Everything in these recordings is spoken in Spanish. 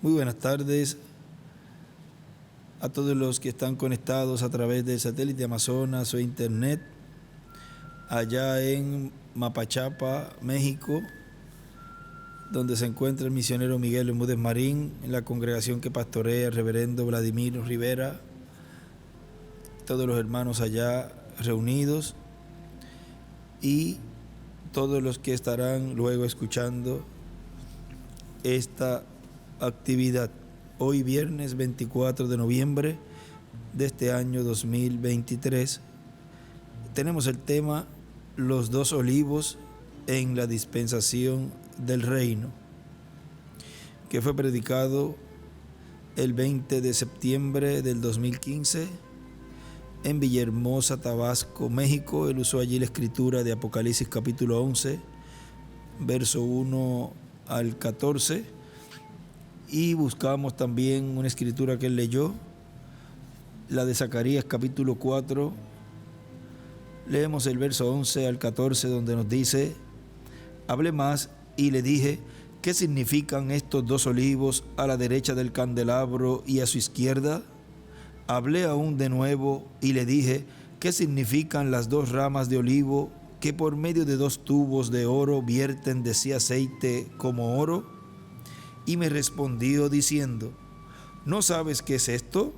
Muy buenas tardes a todos los que están conectados a través del satélite Amazonas o internet allá en Mapachapa, México, donde se encuentra el misionero Miguel Bermúdez Marín, en la congregación que pastorea el reverendo Vladimir Rivera, todos los hermanos allá reunidos y todos los que estarán luego escuchando esta actividad. Hoy viernes 24 de noviembre de este año 2023 tenemos el tema Los dos olivos en la dispensación del reino, que fue predicado el 20 de septiembre del 2015 en Villahermosa, Tabasco, México. Él usó allí la escritura de Apocalipsis capítulo 11, verso 1 al 14, y buscamos también una escritura que él leyó, la de Zacarías capítulo 4. Leemos el verso 11 al 14, donde nos dice: hablé más y le dije, ¿qué significan estos dos olivos a la derecha del candelabro y a su izquierda? Hablé aún de nuevo y le dije, ¿qué significan las dos ramas de olivo que por medio de dos tubos de oro vierten de sí aceite como oro? Y me respondió diciendo, ¿no sabes qué es esto?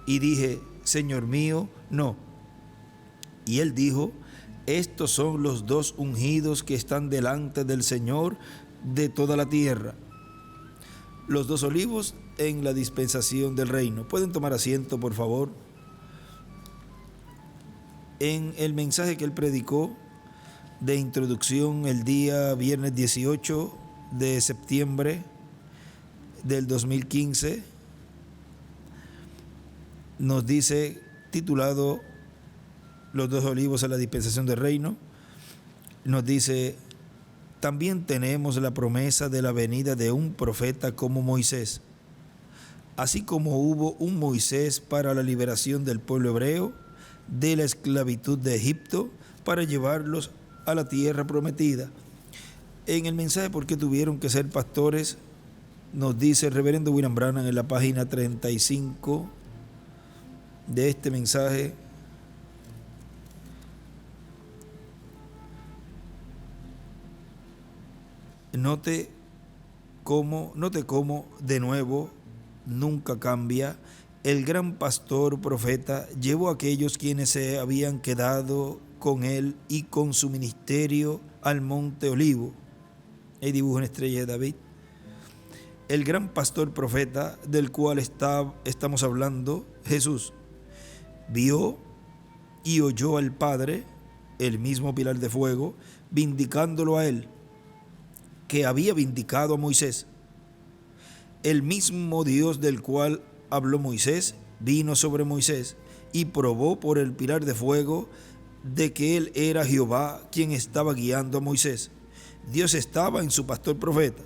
Y dije, Señor mío, no. Y él dijo, estos son los dos ungidos que están delante del Señor de toda la tierra. Los dos olivos en la dispensación del reino. ¿Pueden tomar asiento, por favor? En el mensaje que él predicó de introducción el día viernes 18 de septiembre del 2015, nos dice, titulado Los dos olivos en la dispensación del reino, nos dice: también tenemos la promesa de la venida de un profeta como Moisés. Así como hubo un Moisés para la liberación del pueblo hebreo de la esclavitud de Egipto para llevarlos a la tierra prometida. En el mensaje ¿Por qué tuvieron que ser pastores?, nos dice el reverendo William Branham en la página 35 de este mensaje: Note cómo de nuevo nunca cambia. El gran pastor profeta llevó a aquellos quienes se habían quedado con él y con su ministerio al monte Olivo. Ahí dibujo una estrella de David. El gran pastor profeta del cual estamos hablando, Jesús, vio y oyó al Padre, el mismo pilar de fuego, vindicándolo a él, que había vindicado a Moisés. El mismo Dios del cual habló Moisés vino sobre Moisés y probó por el pilar de fuego de que él era Jehová quien estaba guiando a Moisés. Dios estaba en su pastor profeta.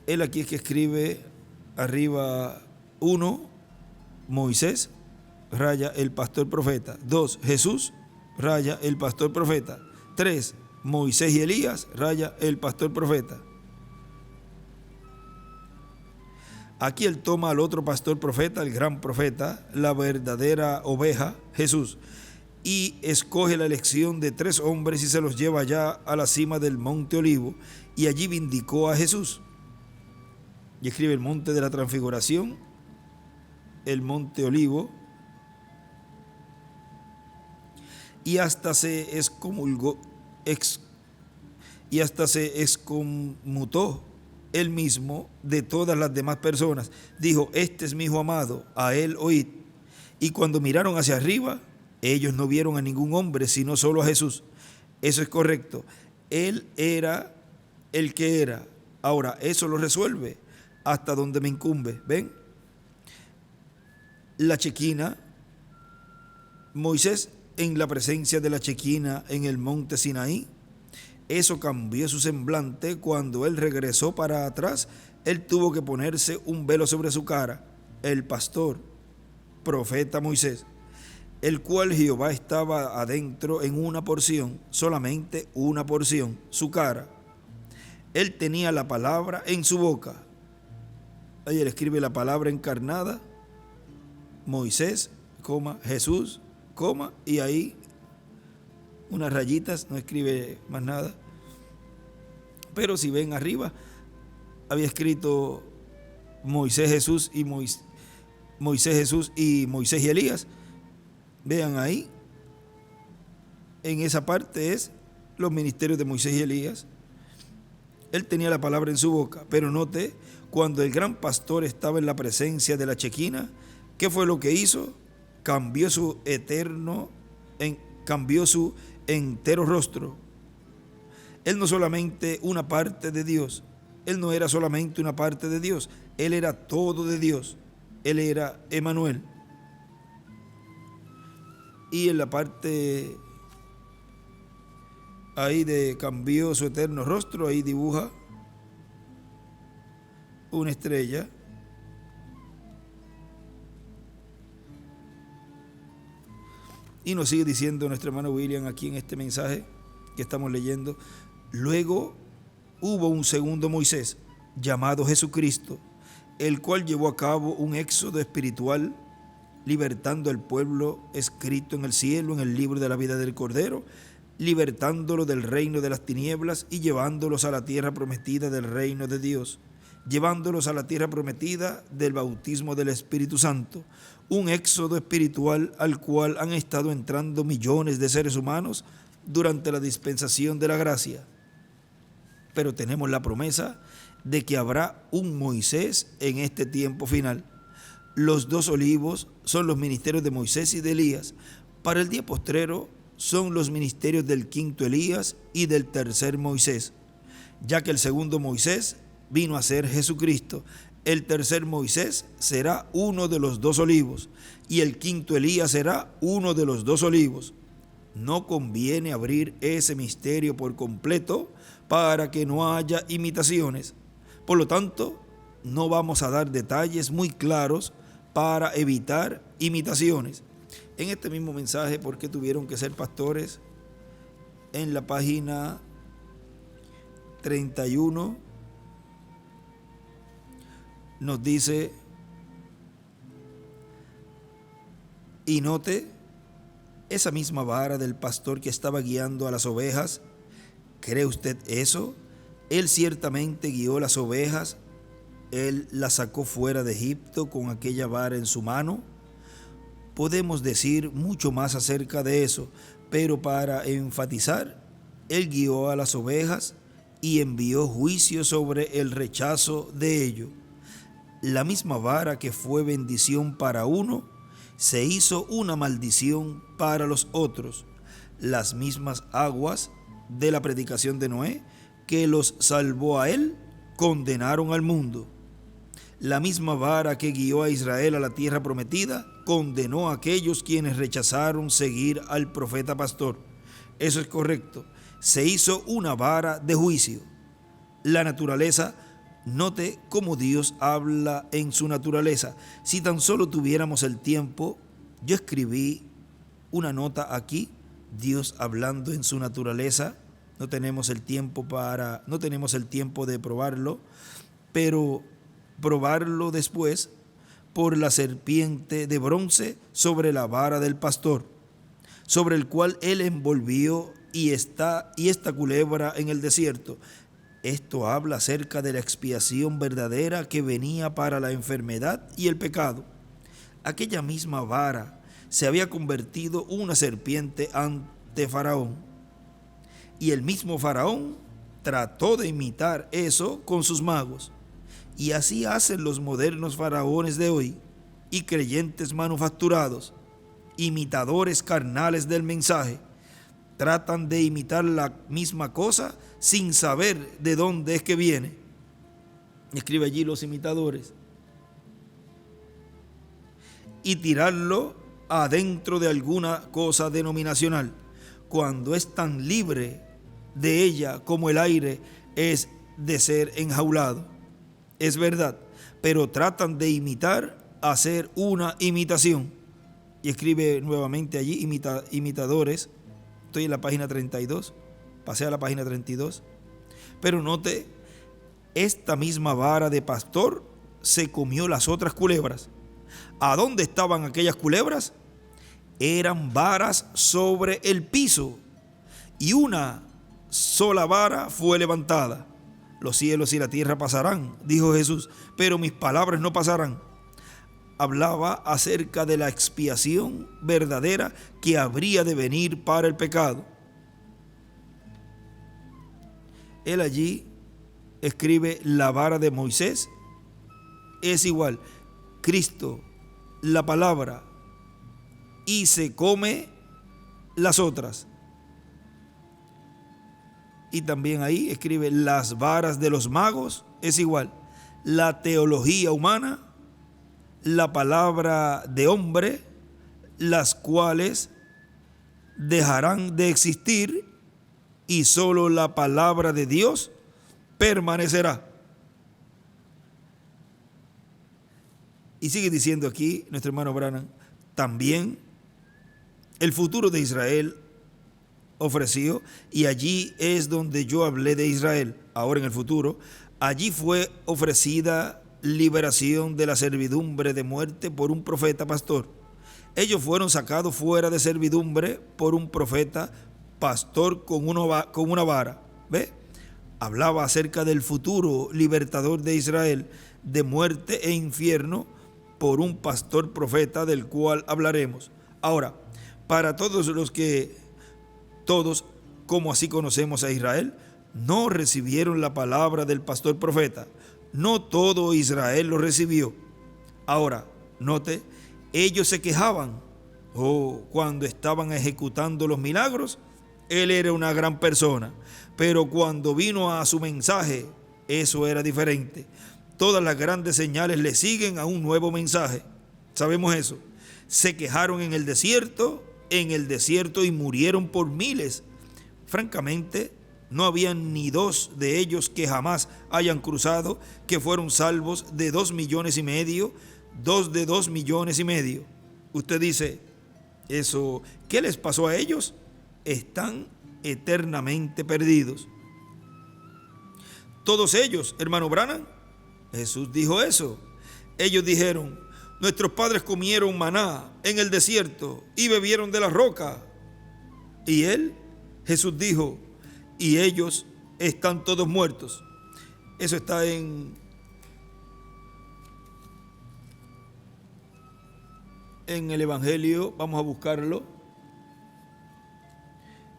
Él aquí es que escribe arriba: 1, Moisés, raya el pastor profeta. 2, Jesús, raya el pastor profeta. 3, Moisés y Elías, raya el pastor profeta. Aquí él toma al otro pastor profeta, el gran profeta, la verdadera oveja, Jesús, y escoge la elección de 3 hombres y se los lleva allá a la cima del monte Olivo, y allí vindicó a Jesús. Y escribe el monte de la transfiguración, el monte Olivo, y hasta se excomutó él mismo de todas las demás personas. Dijo, este es mi hijo amado, a él oíd. Y cuando miraron hacia arriba, ellos no vieron a ningún hombre, sino solo a Jesús. Eso es correcto. Él era el que era. Ahora, eso lo resuelve hasta donde me incumbe. ¿Ven? La chequina, Moisés en la presencia de la chequina en el monte Sinaí, eso cambió su semblante. Cuando él regresó para atrás, él tuvo que ponerse un velo sobre su cara. El pastor, profeta Moisés, el cual Jehová estaba adentro en una porción, solamente una porción, su cara. Él tenía la palabra en su boca, Ahí él escribe la palabra encarnada, Moisés, Jesús, y ahí unas rayitas, no escribe más nada. Pero si ven arriba, había escrito Moisés, Jesús y Moisés y Elías. Vean ahí, en esa parte es los ministerios de Moisés y Elías. Él tenía la palabra en su boca, pero note, cuando el gran pastor estaba en la presencia de la Chequina, ¿qué fue lo que hizo? Cambió su entero rostro. Él no solamente una parte de Dios, él no era solamente una parte de Dios, él era todo de Dios, él era Emmanuel. Y en la parte ahí de cambió su eterno rostro, ahí dibuja una estrella. Y nos sigue diciendo nuestro hermano William aquí en este mensaje que estamos leyendo. Luego hubo un segundo Moisés, llamado Jesucristo, el cual llevó a cabo un éxodo espiritual, libertando al pueblo escrito en el cielo, en el libro de la vida del Cordero, libertándolo del reino de las tinieblas y llevándolos a la tierra prometida del reino de Dios, llevándolos a la tierra prometida del bautismo del Espíritu Santo, un éxodo espiritual al cual han estado entrando millones de seres humanos durante la dispensación de la gracia. Pero tenemos la promesa de que habrá un Moisés en este tiempo final. Los dos olivos son los ministerios de Moisés y de Elías. Para el día postrero son los ministerios del quinto Elías y del tercer Moisés, ya que el segundo Moisés vino a ser Jesucristo. El tercer Moisés será uno de los dos olivos y el quinto Elías será uno de los dos olivos. No conviene abrir ese misterio por completo para que no haya imitaciones. Por lo tanto, no vamos a dar detalles muy claros para evitar imitaciones. En este mismo mensaje, ¿por qué tuvieron que ser pastores? En la página 31 nos dice, y note, esa misma vara del pastor que estaba guiando a las ovejas, ¿cree usted eso? Él ciertamente guió las ovejas, él las sacó fuera de Egipto con aquella vara en su mano. Podemos decir mucho más acerca de eso, pero para enfatizar, él guió a las ovejas y envió juicio sobre el rechazo de ello. La misma vara que fue bendición para uno, se hizo una maldición para los otros. Las mismas aguas de la predicación de Noé, que los salvó a él, condenaron al mundo. La misma vara que guió a Israel a la tierra prometida, condenó a aquellos quienes rechazaron seguir al profeta pastor. Eso es correcto. Se hizo una vara de juicio. La naturaleza, note cómo Dios habla en su naturaleza. Si tan solo tuviéramos el tiempo, yo escribí una nota aquí, Dios hablando en su naturaleza. No tenemos el tiempo de probarlo, pero probarlo después por la serpiente de bronce sobre la vara del pastor, sobre el cual él envolvió y esta culebra en el desierto. Esto habla acerca de la expiación verdadera que venía para la enfermedad y el pecado. Aquella misma vara se había convertido una serpiente ante Faraón, y el mismo Faraón trató de imitar eso con sus magos. Y así hacen los modernos faraones de hoy y creyentes manufacturados, imitadores carnales del mensaje. Tratan de imitar la misma cosa sin saber de dónde es que viene. Escribe allí los imitadores. Y tirarlo adentro de alguna cosa denominacional, cuando es tan libre de ella como el aire es de ser enjaulado. Es verdad, pero tratan de imitar, hacer una imitación. Y escribe nuevamente allí, imitadores. Estoy en la página 32, pasé a la página 32. Pero note, esta misma vara de pastor se comió las otras culebras. ¿A dónde estaban aquellas culebras? Eran varas sobre el piso, y una sola vara fue levantada. Los cielos y la tierra pasarán, dijo Jesús, pero mis palabras no pasarán. Hablaba acerca de la expiación verdadera que habría de venir para el pecado. Él allí escribe la vara de Moisés. Es igual, Cristo, la palabra, y se come las otras. Y también ahí escribe las varas de los magos. Es igual, la teología humana, la palabra de hombre, las cuales dejarán de existir y solo la palabra de Dios permanecerá. Y sigue diciendo aquí nuestro hermano Branham, también el futuro de Israel ofreció, y allí es donde yo hablé de Israel, ahora en el futuro, allí fue ofrecida liberación de la servidumbre de muerte por un profeta pastor. Ellos fueron sacados fuera de servidumbre por un profeta pastor con una vara. ¿Ve? Hablaba acerca del futuro libertador de Israel de muerte e infierno por un pastor profeta del cual hablaremos. Ahora, para todos como así conocemos a Israel, no recibieron la palabra del pastor profeta. No todo Israel lo recibió. Ahora, note, ellos se quejaban. Cuando estaban ejecutando los milagros, él era una gran persona. Pero cuando vino a su mensaje, eso era diferente. Todas las grandes señales le siguen a un nuevo mensaje. Sabemos eso. Se quejaron en el desierto y murieron por miles. Francamente, no habían ni dos de ellos que jamás hayan cruzado, que fueron salvos de 2,5 millones, dos de 2,5 millones. Usted dice, ¿eso qué les pasó a ellos? Están eternamente perdidos. Todos ellos, hermano Branham, Jesús dijo eso. Ellos dijeron, nuestros padres comieron maná en el desierto y bebieron de la roca. Y Jesús dijo, y ellos están todos muertos. Eso está en el Evangelio. Vamos a buscarlo,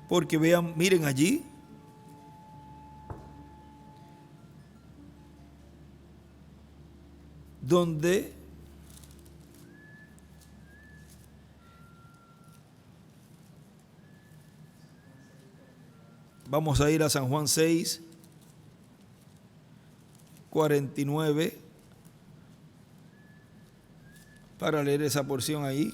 porque vean, miren allí, donde vamos a ir a San Juan 6, 49, para leer esa porción ahí.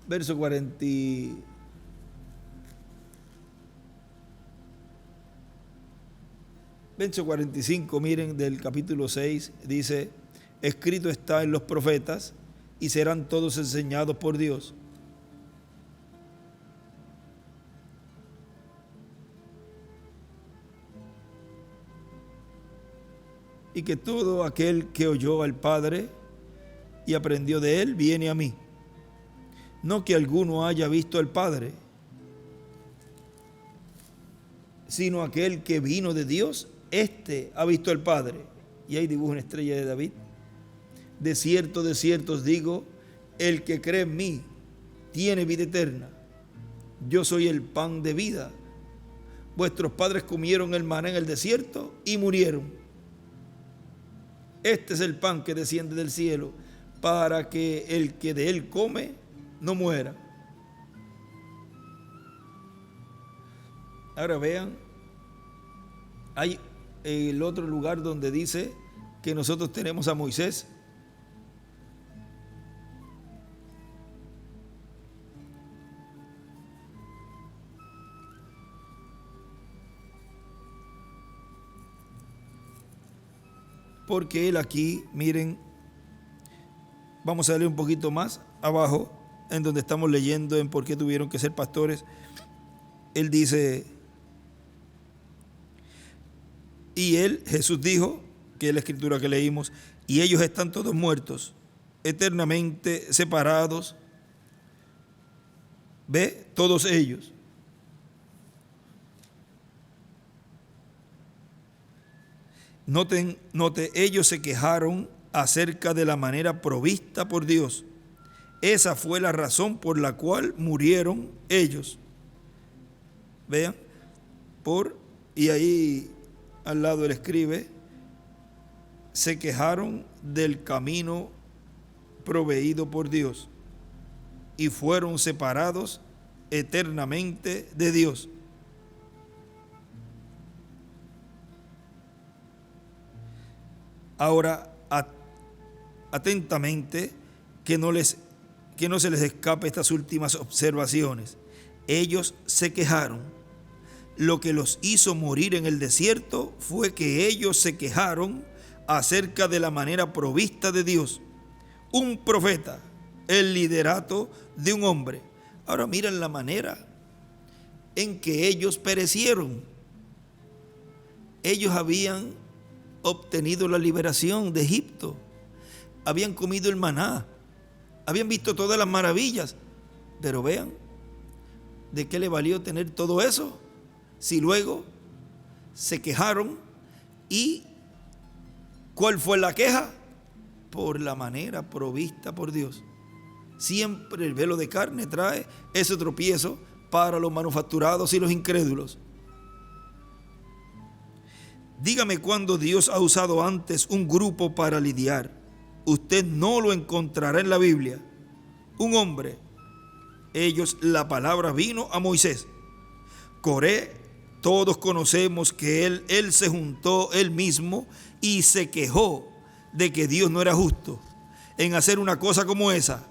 Verso 45, miren, del capítulo 6, dice, escrito está en los profetas y serán todos enseñados por Dios. Y que todo aquel que oyó al Padre y aprendió de él, viene a mí. No que alguno haya visto al Padre, sino aquel que vino de Dios, éste ha visto al Padre. Y ahí dibuja una estrella de David. De cierto os digo, el que cree en mí tiene vida eterna. Yo soy el pan de vida. Vuestros padres comieron el maná en el desierto y murieron. Este es el pan que desciende del cielo, para que el que de él come no muera. Ahora vean, hay el otro lugar donde dice que nosotros tenemos a Moisés. porque él aquí, miren, vamos a leer un poquito más abajo, en donde estamos leyendo en por qué tuvieron que ser pastores. Él dice, y él, Jesús dijo, que es la escritura que leímos, y ellos están todos muertos, eternamente separados. ¿Ve? Todos ellos. Note, ellos se quejaron acerca de la manera provista por Dios. Esa fue la razón por la cual murieron ellos. Vean, y ahí al lado él escribe, se quejaron del camino proveído por Dios y fueron separados eternamente de Dios. Ahora, atentamente, que no se les escape estas últimas observaciones. Ellos se quejaron. Lo que los hizo morir en el desierto fue que ellos se quejaron acerca de la manera provista de Dios. Un profeta, el liderato de un hombre. Ahora miren la manera en que ellos perecieron. Ellos habían obtenido la liberación de Egipto, habían comido el maná, habían visto todas las maravillas, pero vean, ¿de qué le valió tener todo eso? Si luego se quejaron. ¿Y cuál fue la queja? Por la manera provista por Dios. Siempre el velo de carne trae ese tropiezo para los manufacturados y los incrédulos. Dígame cuándo Dios ha usado antes un grupo para lidiar. Usted no lo encontrará en la Biblia. Un hombre. La palabra vino a Moisés. Coré, todos conocemos que él se juntó él mismo y se quejó de que Dios no era justo en hacer una cosa como esa,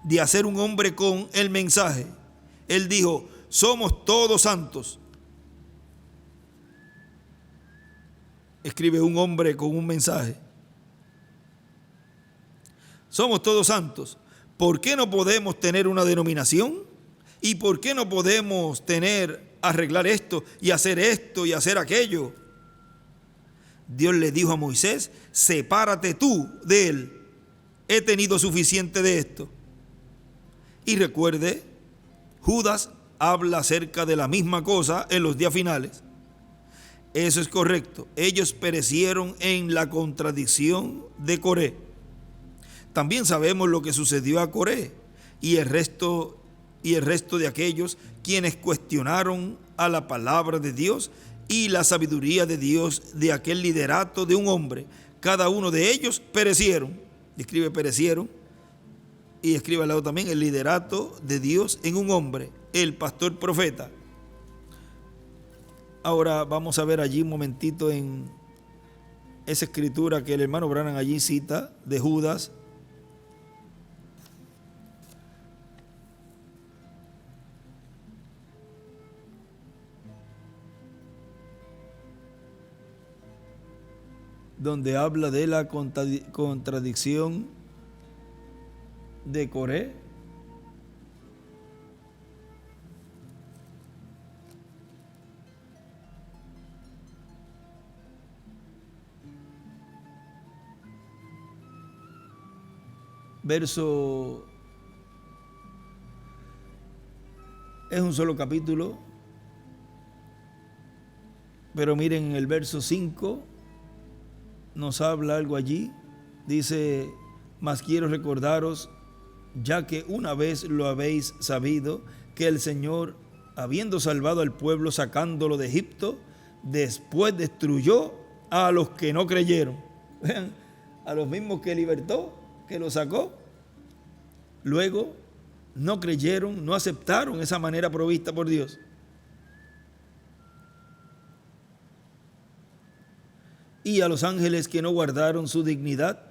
de hacer un hombre con el mensaje. Él dijo, somos todos santos. Escribe un hombre con un mensaje. Somos todos santos. ¿Por qué no podemos tener una denominación? ¿Y por qué no podemos arreglar esto y hacer aquello? Dios le dijo a Moisés, sepárate tú de él. He tenido suficiente de esto. Y recuerde, Judas habla acerca de la misma cosa en los días finales. Eso es correcto. Ellos perecieron en la contradicción de Coré. También sabemos lo que sucedió a Coré y el resto de aquellos quienes cuestionaron a la palabra de Dios y la sabiduría de Dios de aquel liderato de un hombre. Cada uno de ellos perecieron. Escribe perecieron y escribe al lado también el liderato de Dios en un hombre, el pastor profeta. Ahora vamos a ver allí un momentito en esa escritura que el hermano Branham allí cita de Judas. Donde habla de la contradicción de Coré. Verso, es un solo capítulo, pero miren el verso 5, nos habla algo allí, dice, mas quiero recordaros, ya que una vez lo habéis sabido, que el Señor, habiendo salvado al pueblo sacándolo de Egipto, después destruyó a los que no creyeron. Vean, a los mismos que libertó, que lo sacó, luego no creyeron, no aceptaron esa manera provista por Dios. Y a los ángeles que no guardaron su dignidad,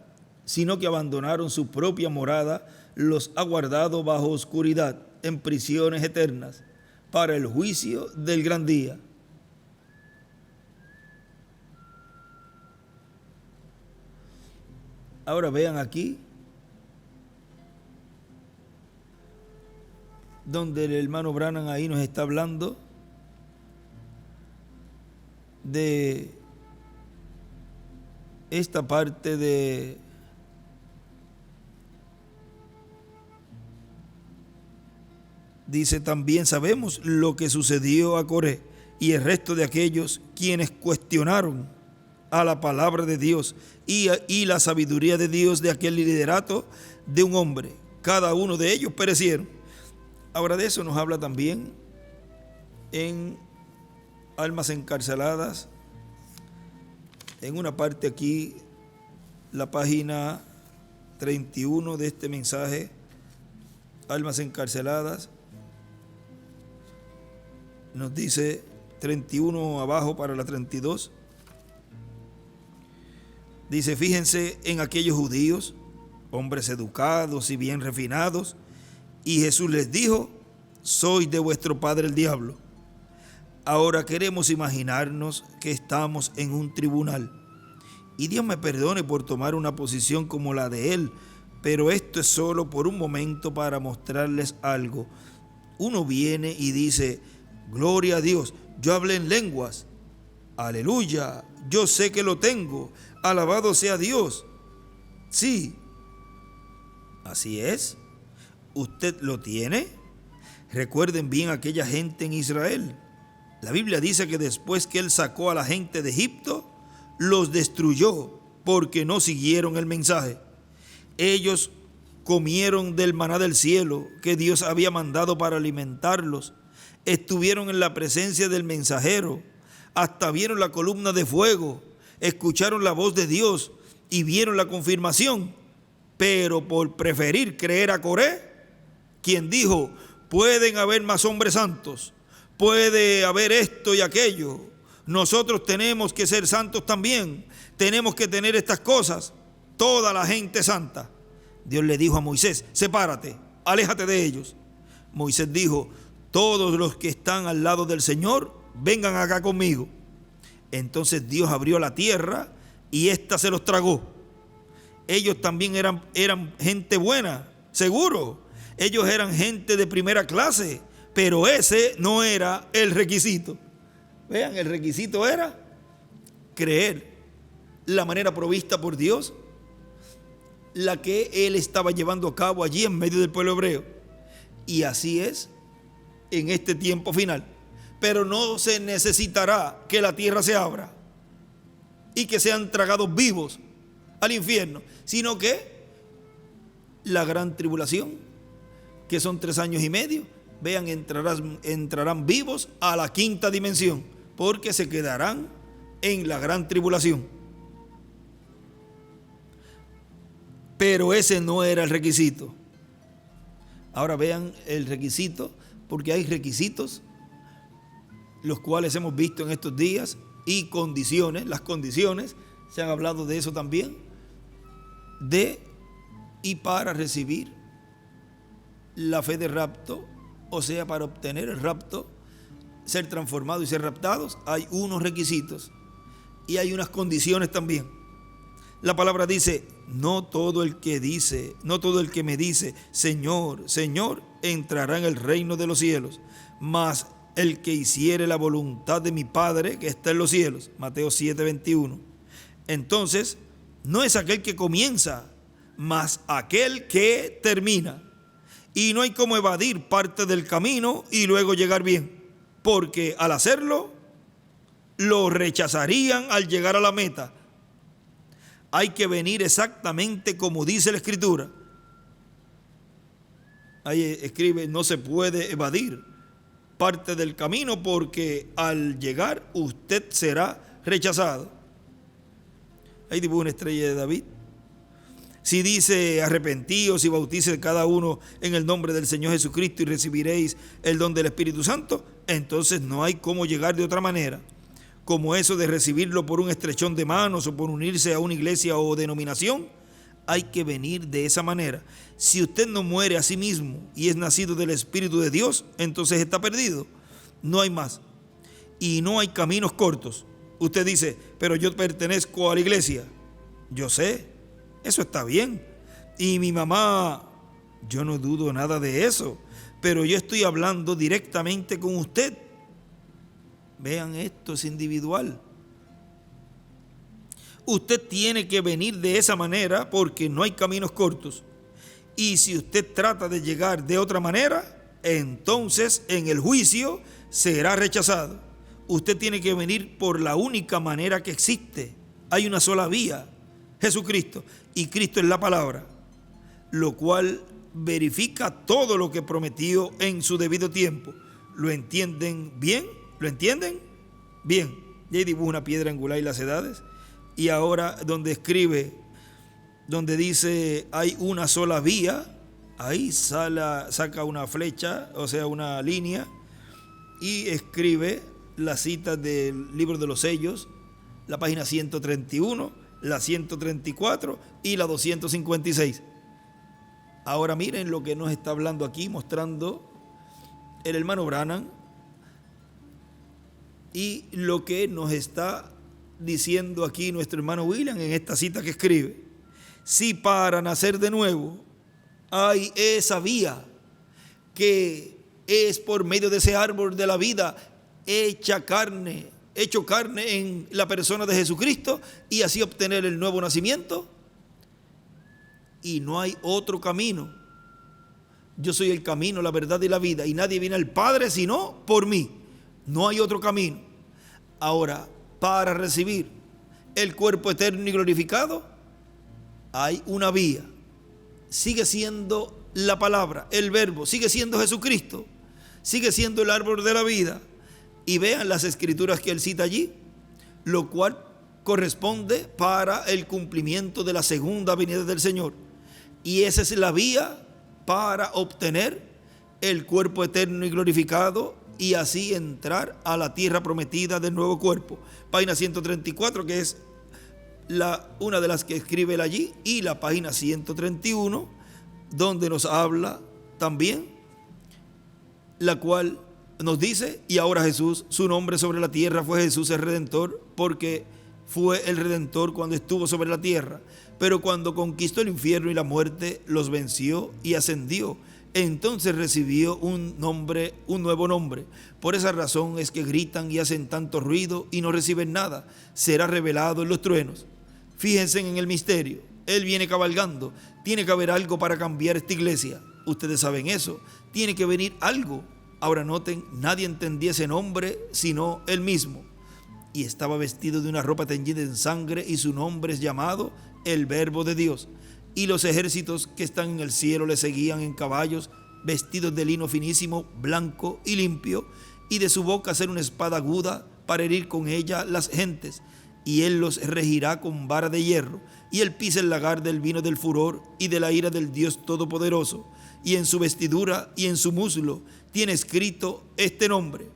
sino que abandonaron su propia morada, los ha guardado bajo oscuridad, en prisiones eternas, para el juicio del gran día. Ahora vean aquí, donde el hermano Branham ahí nos está hablando de esta parte de dice: también sabemos lo que sucedió a Coré y el resto de aquellos quienes cuestionaron a la palabra de Dios y la sabiduría de Dios de aquel liderato de un hombre. Cada uno de ellos perecieron. Ahora de eso nos habla también en Almas Encarceladas, en una parte aquí, la página 31 de este mensaje, Almas Encarceladas, nos dice 31 abajo para la 32. Dice: fíjense en aquellos judíos, hombres educados y bien refinados, y Jesús les dijo: sois de vuestro padre el diablo. Ahora queremos imaginarnos que estamos en un tribunal, y Dios me perdone por tomar una posición como la de él, pero esto es solo por un momento para mostrarles algo. Uno viene y dice: gloria a Dios, yo hablé en lenguas, aleluya, yo sé que lo tengo, alabado sea Dios. Sí, así es. ¿Usted lo tiene? Recuerden bien aquella gente en Israel. La Biblia dice que después que él sacó a la gente de Egipto, los destruyó porque no siguieron el mensaje. Ellos comieron del maná del cielo que Dios había mandado para alimentarlos. Estuvieron en la presencia del mensajero, hasta vieron la columna de fuego, escucharon la voz de Dios y vieron la confirmación. Pero por preferir creer a Coré, quien dijo: pueden haber más hombres santos, puede haber esto y aquello, nosotros tenemos que ser santos también, tenemos que tener estas cosas, toda la gente santa. Dios le dijo a Moisés: sepárate, aléjate de ellos. Moisés dijo: todos los que están al lado del Señor, vengan acá conmigo. Entonces Dios abrió la tierra y ésta se los tragó. Ellos también eran gente buena, seguro. Ellos eran gente de primera clase, pero ese no era el requisito. Vean, el requisito era creer la manera provista por Dios, la que él estaba llevando a cabo allí en medio del pueblo hebreo. Y así es en este tiempo final. Pero no se necesitará que la tierra se abra y que sean tragados vivos al infierno, sino que la gran tribulación, que son 3 años y medio, vean, entrarán vivos a la 5ª dimensión, porque se quedarán en la gran tribulación. Pero ese no era el requisito. Ahora vean el requisito, porque hay requisitos, los cuales hemos visto en estos días, y condiciones. Las condiciones, se han hablado de eso también, de y para recibir la fe de rapto, o sea, para obtener el rapto, ser transformados y ser raptados, hay unos requisitos y hay unas condiciones también. La palabra dice: no todo el que me dice Señor, Señor, entrará en el reino de los cielos, mas el que hiciere la voluntad de mi Padre que está en los cielos. Mateo 7:21. Entonces, no es aquel que comienza, mas aquel que termina. Y no hay como evadir parte del camino y luego llegar bien, porque al hacerlo, lo rechazarían al llegar a la meta. Hay que venir exactamente como dice la Escritura. Ahí escribe: no se puede evadir parte del camino, porque al llegar usted será rechazado. Ahí dibuja una estrella de David. Si dice: arrepentíos y bautícese cada uno en el nombre del Señor Jesucristo y recibiréis el don del Espíritu Santo, entonces no hay cómo llegar de otra manera, como eso de recibirlo por un estrechón de manos o por unirse a una iglesia o denominación. Hay que venir de esa manera. Si usted no muere a sí mismo y es nacido del Espíritu de Dios, entonces está perdido. No hay más. Y no hay caminos cortos. Usted dice: pero yo pertenezco a la iglesia. Yo sé, Eso está bien. Y mi mamá, yo no dudo nada de eso, pero yo estoy hablando directamente con usted. Vean, esto es individual. Usted tiene que venir de esa manera porque no hay caminos cortos. Y si usted trata de llegar de otra manera, entonces en el juicio será rechazado. Usted tiene que venir por la única manera que existe. Hay una sola vía, Jesucristo, y Cristo es la palabra, lo cual verifica todo lo que prometió en su debido tiempo. ¿Lo entienden bien? ¿Lo entienden? Bien. Y ahí dibuja una piedra angular y las edades. Y ahora donde escribe, donde dice hay una sola vía, ahí saca una flecha, o sea, una línea, y escribe la cita del libro de los sellos, la página 131, la 134 y la 256. Ahora miren lo que nos está hablando aquí, mostrando el hermano Branham y lo que nos está diciendo aquí nuestro hermano William en esta cita que escribe. Si para nacer de nuevo hay esa vía que es por medio de ese árbol de la vida hecho carne en la persona de Jesucristo y así obtener el nuevo nacimiento, y no hay otro camino. Yo soy el camino, la verdad y la vida, y nadie viene al Padre sino por mí. No hay otro camino. Ahora, para recibir el cuerpo eterno y glorificado, hay una vía. Sigue siendo la palabra, el verbo, sigue siendo Jesucristo, sigue siendo el árbol de la vida. Y vean las escrituras que él cita allí, lo cual corresponde para el cumplimiento de la segunda venida del Señor. Y esa es la vía para obtener el cuerpo eterno y glorificado y así entrar a la tierra prometida del nuevo cuerpo. Página 134, que es una de las que escribe él allí, y la página 131, donde nos habla también, la cual nos dice, y ahora Jesús, su nombre sobre la tierra fue Jesús el Redentor, porque fue el Redentor cuando estuvo sobre la tierra, pero cuando conquistó el infierno y la muerte, los venció y ascendió. Entonces recibió un nuevo nombre. Por esa razón es que gritan y hacen tanto ruido y no reciben nada. Será revelado en los truenos. Fíjense en el misterio. Él viene cabalgando. Tiene que haber algo para cambiar esta iglesia. Ustedes saben eso. Tiene que venir algo. Ahora noten, nadie entendía ese nombre sino él mismo. Y estaba vestido de una ropa teñida en sangre, y su nombre es llamado el Verbo de Dios. Y los ejércitos que están en el cielo le seguían en caballos, vestidos de lino finísimo, blanco y limpio, y de su boca sale una espada aguda para herir con ella las gentes. Y él los regirá con vara de hierro, y él pisa el lagar del vino del furor y de la ira del Dios Todopoderoso. Y en su vestidura y en su muslo tiene escrito este nombre.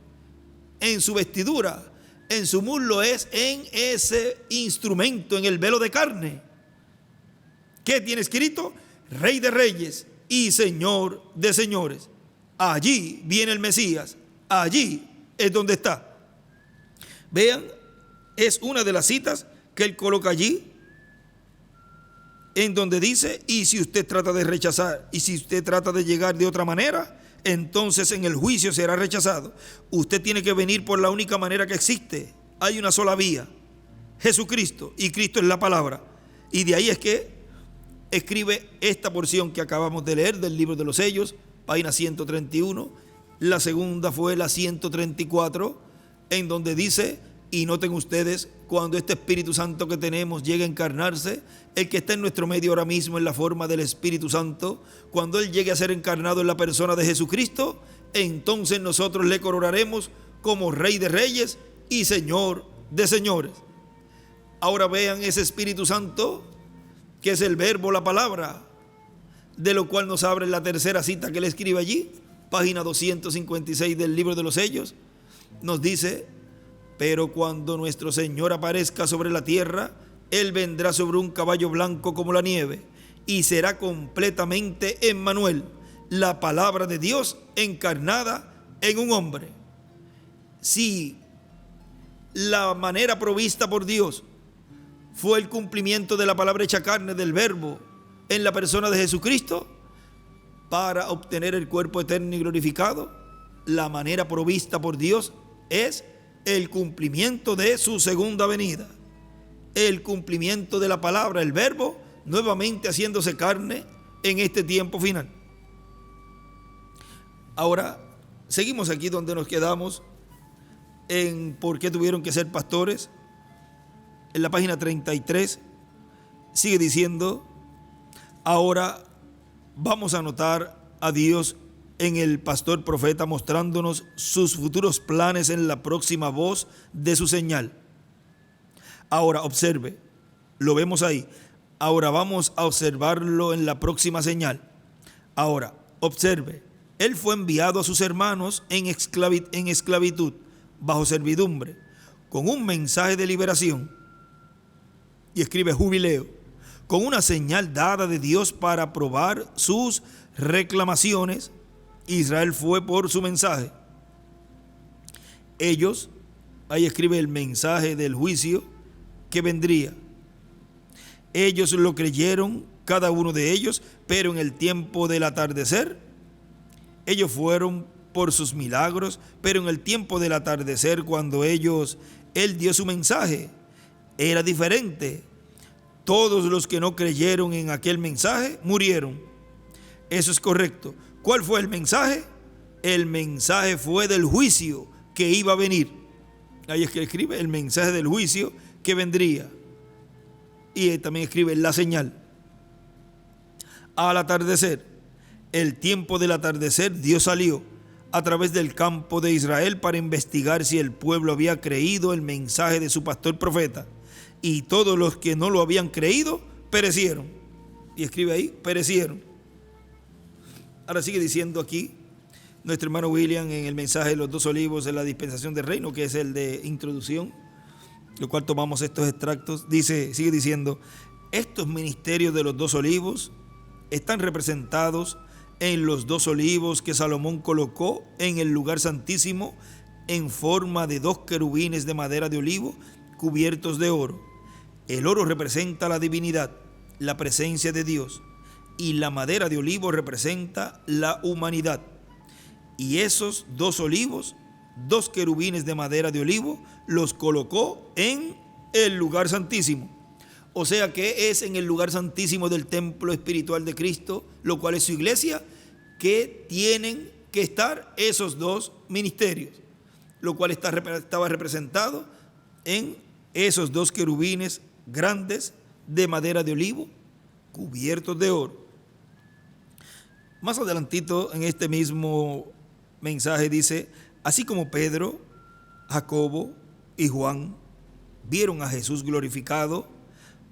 En su vestidura, en su muslo, es en ese instrumento, en el velo de carne. ¿Qué tiene escrito? Rey de reyes y Señor de señores. Allí viene el Mesías. Allí es donde está. Vean, es una de las citas que él coloca allí, en donde dice, y si usted trata de rechazar, y si usted trata de llegar de otra manera, entonces en el juicio será rechazado. Usted tiene que venir por la única manera que existe. Hay una sola vía, Jesucristo, y Cristo es la palabra. Y de ahí es que escribe esta porción que acabamos de leer del libro de los sellos, página 131. La segunda fue la 134, en donde dice, y noten ustedes, cuando este Espíritu Santo que tenemos llegue a encarnarse, el que está en nuestro medio ahora mismo en la forma del Espíritu Santo, cuando Él llegue a ser encarnado en la persona de Jesucristo, entonces nosotros le coronaremos como Rey de Reyes y Señor de Señores. Ahora vean ese Espíritu Santo, que es el verbo, la palabra, de lo cual nos abre la tercera cita que él escribe allí, página 256 del libro de los sellos. Nos dice, pero cuando nuestro Señor aparezca sobre la tierra, Él vendrá sobre un caballo blanco como la nieve, y será completamente Emmanuel, la palabra de Dios encarnada en un hombre. Si la manera provista por Dios fue el cumplimiento de la palabra hecha carne, del Verbo, en la persona de Jesucristo, para obtener el cuerpo eterno y glorificado. La manera provista por Dios es el cumplimiento de su segunda venida, el cumplimiento de la palabra, el Verbo, nuevamente haciéndose carne en este tiempo final. Ahora, seguimos aquí donde nos quedamos, en por qué tuvieron que ser pastores. En la página 33 sigue diciendo: ahora vamos a notar a Dios en el pastor profeta, mostrándonos sus futuros planes en la próxima voz de su señal. Ahora observe, lo vemos ahí. Ahora vamos a observarlo en la próxima señal. Ahora observe, él fue enviado a sus hermanos en esclavitud, bajo servidumbre, con un mensaje de liberación. Y escribe jubileo, con una señal dada de Dios para probar sus reclamaciones. Israel fue por su mensaje. Ellos, ahí escribe el mensaje del juicio que vendría. Ellos lo creyeron, cada uno de ellos, pero en el tiempo del atardecer. Ellos fueron por sus milagros, pero en el tiempo del atardecer, cuando él dio su mensaje, era diferente. Todos los que no creyeron en aquel mensaje murieron. Eso es correcto. ¿Cuál fue el mensaje? El mensaje fue del juicio que iba a venir. Ahí es que escribe el mensaje del juicio que vendría. Y también escribe la señal. Al atardecer, el tiempo del atardecer, Dios salió a través del campo de Israel para investigar si el pueblo había creído el mensaje de su pastor profeta. Y todos los que no lo habían creído perecieron. Y escribe ahí, perecieron. Ahora sigue diciendo aquí nuestro hermano William en el mensaje de los 2 olivos en la dispensación del reino, que es el de introducción, lo cual tomamos estos extractos. Sigue diciendo: estos ministerios de los 2 olivos están representados en los 2 olivos que Salomón colocó en el lugar santísimo en forma de 2 querubines de madera de olivo cubiertos de oro. El oro representa la divinidad, la presencia de Dios, y la madera de olivo representa la humanidad. Y esos 2 olivos, 2 querubines de madera de olivo, los colocó en el lugar santísimo. O sea que es en el lugar santísimo del templo espiritual de Cristo, lo cual es su iglesia, que tienen que estar esos 2 ministerios, lo cual estaba representado en esos 2 querubines grandes de madera de olivo cubiertos de oro. Más adelantito en este mismo mensaje dice: así como Pedro, Jacobo y Juan vieron a Jesús glorificado,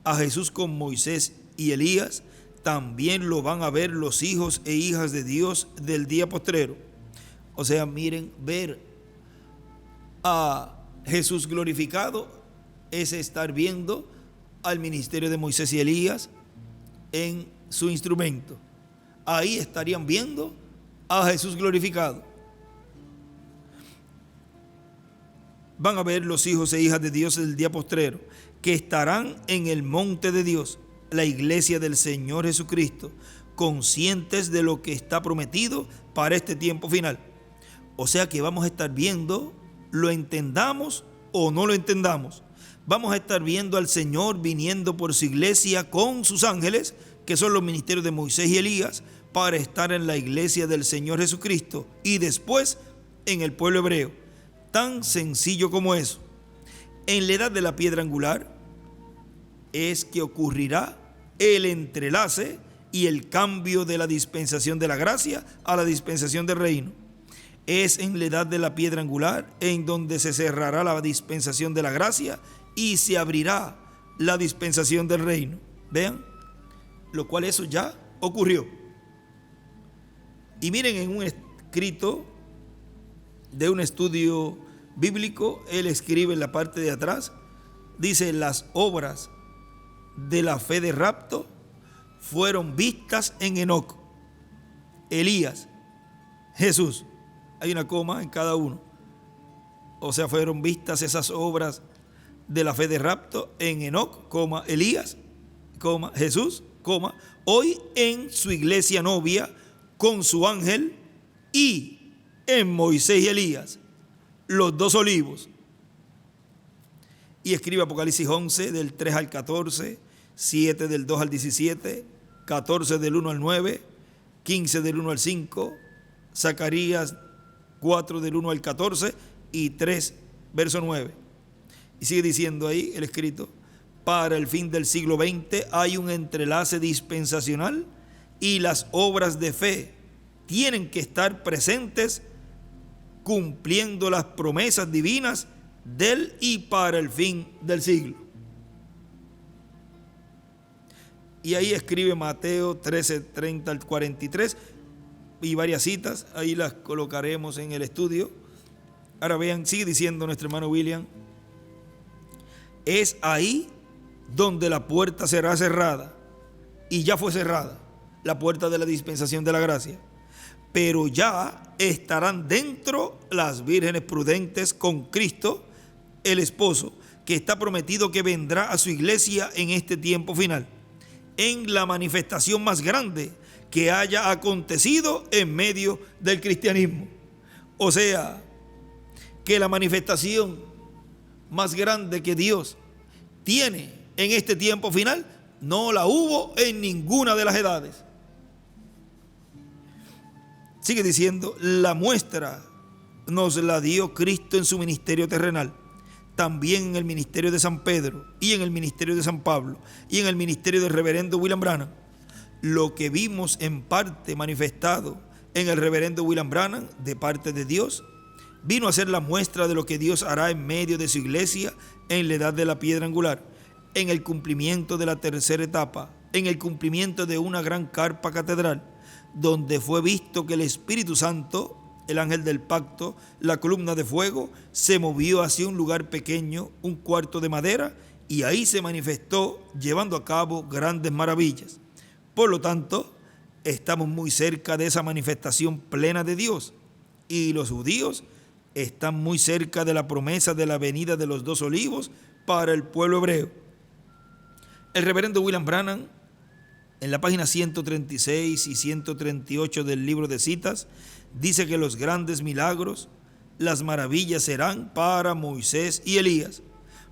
a Jesús con Moisés y Elías, también lo van a ver los hijos e hijas de Dios del día postrero. O sea, miren, ver a Jesús glorificado es estar viendo al ministerio de Moisés y Elías en su instrumento. Ahí estarían viendo a Jesús glorificado. Van a ver los hijos e hijas de Dios del día postrero, que estarán en el monte de Dios, la iglesia del Señor Jesucristo, conscientes de lo que está prometido para este tiempo final. O sea que vamos a estar viendo, lo entendamos o no lo entendamos, vamos a estar viendo al Señor viniendo por su iglesia con sus ángeles, que son los ministerios de Moisés y Elías, para estar en la iglesia del Señor Jesucristo y después en el pueblo hebreo. Tan sencillo como eso. En la edad de la piedra angular es que ocurrirá el entrelace y el cambio de la dispensación de la gracia a la dispensación del reino. Es en la edad de la piedra angular en donde se cerrará la dispensación de la gracia y se abrirá la dispensación del reino. Vean, lo cual eso ya ocurrió. Y miren, en un escrito de un estudio bíblico, él escribe en la parte de atrás, dice: las obras de la fe de rapto fueron vistas en Enoc, Elías, Jesús. Hay una coma en cada uno. O sea, fueron vistas esas obras de la fe de rapto en Enoc, Elías, Jesús, hoy en su iglesia novia con su ángel, y en Moisés y Elías, los dos olivos. Y escribe Apocalipsis 11 del 3 al 14, 7 del 2 al 17, 14 del 1 al 9, 15 del 1 al 5, Zacarías 4 del 1 al 14 y 3 verso 9. Y sigue diciendo ahí el escrito: para el fin del siglo XX hay un entrelace dispensacional y las obras de fe tienen que estar presentes cumpliendo las promesas divinas del y para el fin del siglo. Y ahí escribe Mateo 13, 30 al 43 y varias citas, ahí las colocaremos en el estudio. Ahora vean, sigue diciendo nuestro hermano William: es ahí donde la puerta será cerrada, y ya fue cerrada, la puerta de la dispensación de la gracia, pero ya estarán dentro las vírgenes prudentes con Cristo, el esposo, que está prometido que vendrá a su iglesia en este tiempo final, en la manifestación más grande que haya acontecido en medio del cristianismo. O sea, que la manifestación más grande que Dios tiene en este tiempo final no la hubo en ninguna de las edades. Sigue diciendo: la muestra nos la dio Cristo en su ministerio terrenal, también en el ministerio de San Pedro y en el ministerio de San Pablo y en el ministerio del reverendo William Branham. Lo que vimos en parte manifestado en el reverendo William Branham de parte de Dios vino a ser la muestra de lo que Dios hará en medio de su iglesia en la edad de la piedra angular, en el cumplimiento de la tercera etapa, en el cumplimiento de una gran carpa catedral, donde fue visto que el Espíritu Santo, el ángel del pacto, la columna de fuego, se movió hacia un lugar pequeño, un cuarto de madera, y ahí se manifestó llevando a cabo grandes maravillas. Por lo tanto, estamos muy cerca de esa manifestación plena de Dios, y los judíos están muy cerca de la promesa de la venida de los dos olivos para el pueblo hebreo. El reverendo William Branham, en la página 136 y 138 del libro de citas, dice que los grandes milagros, las maravillas serán para Moisés y Elías,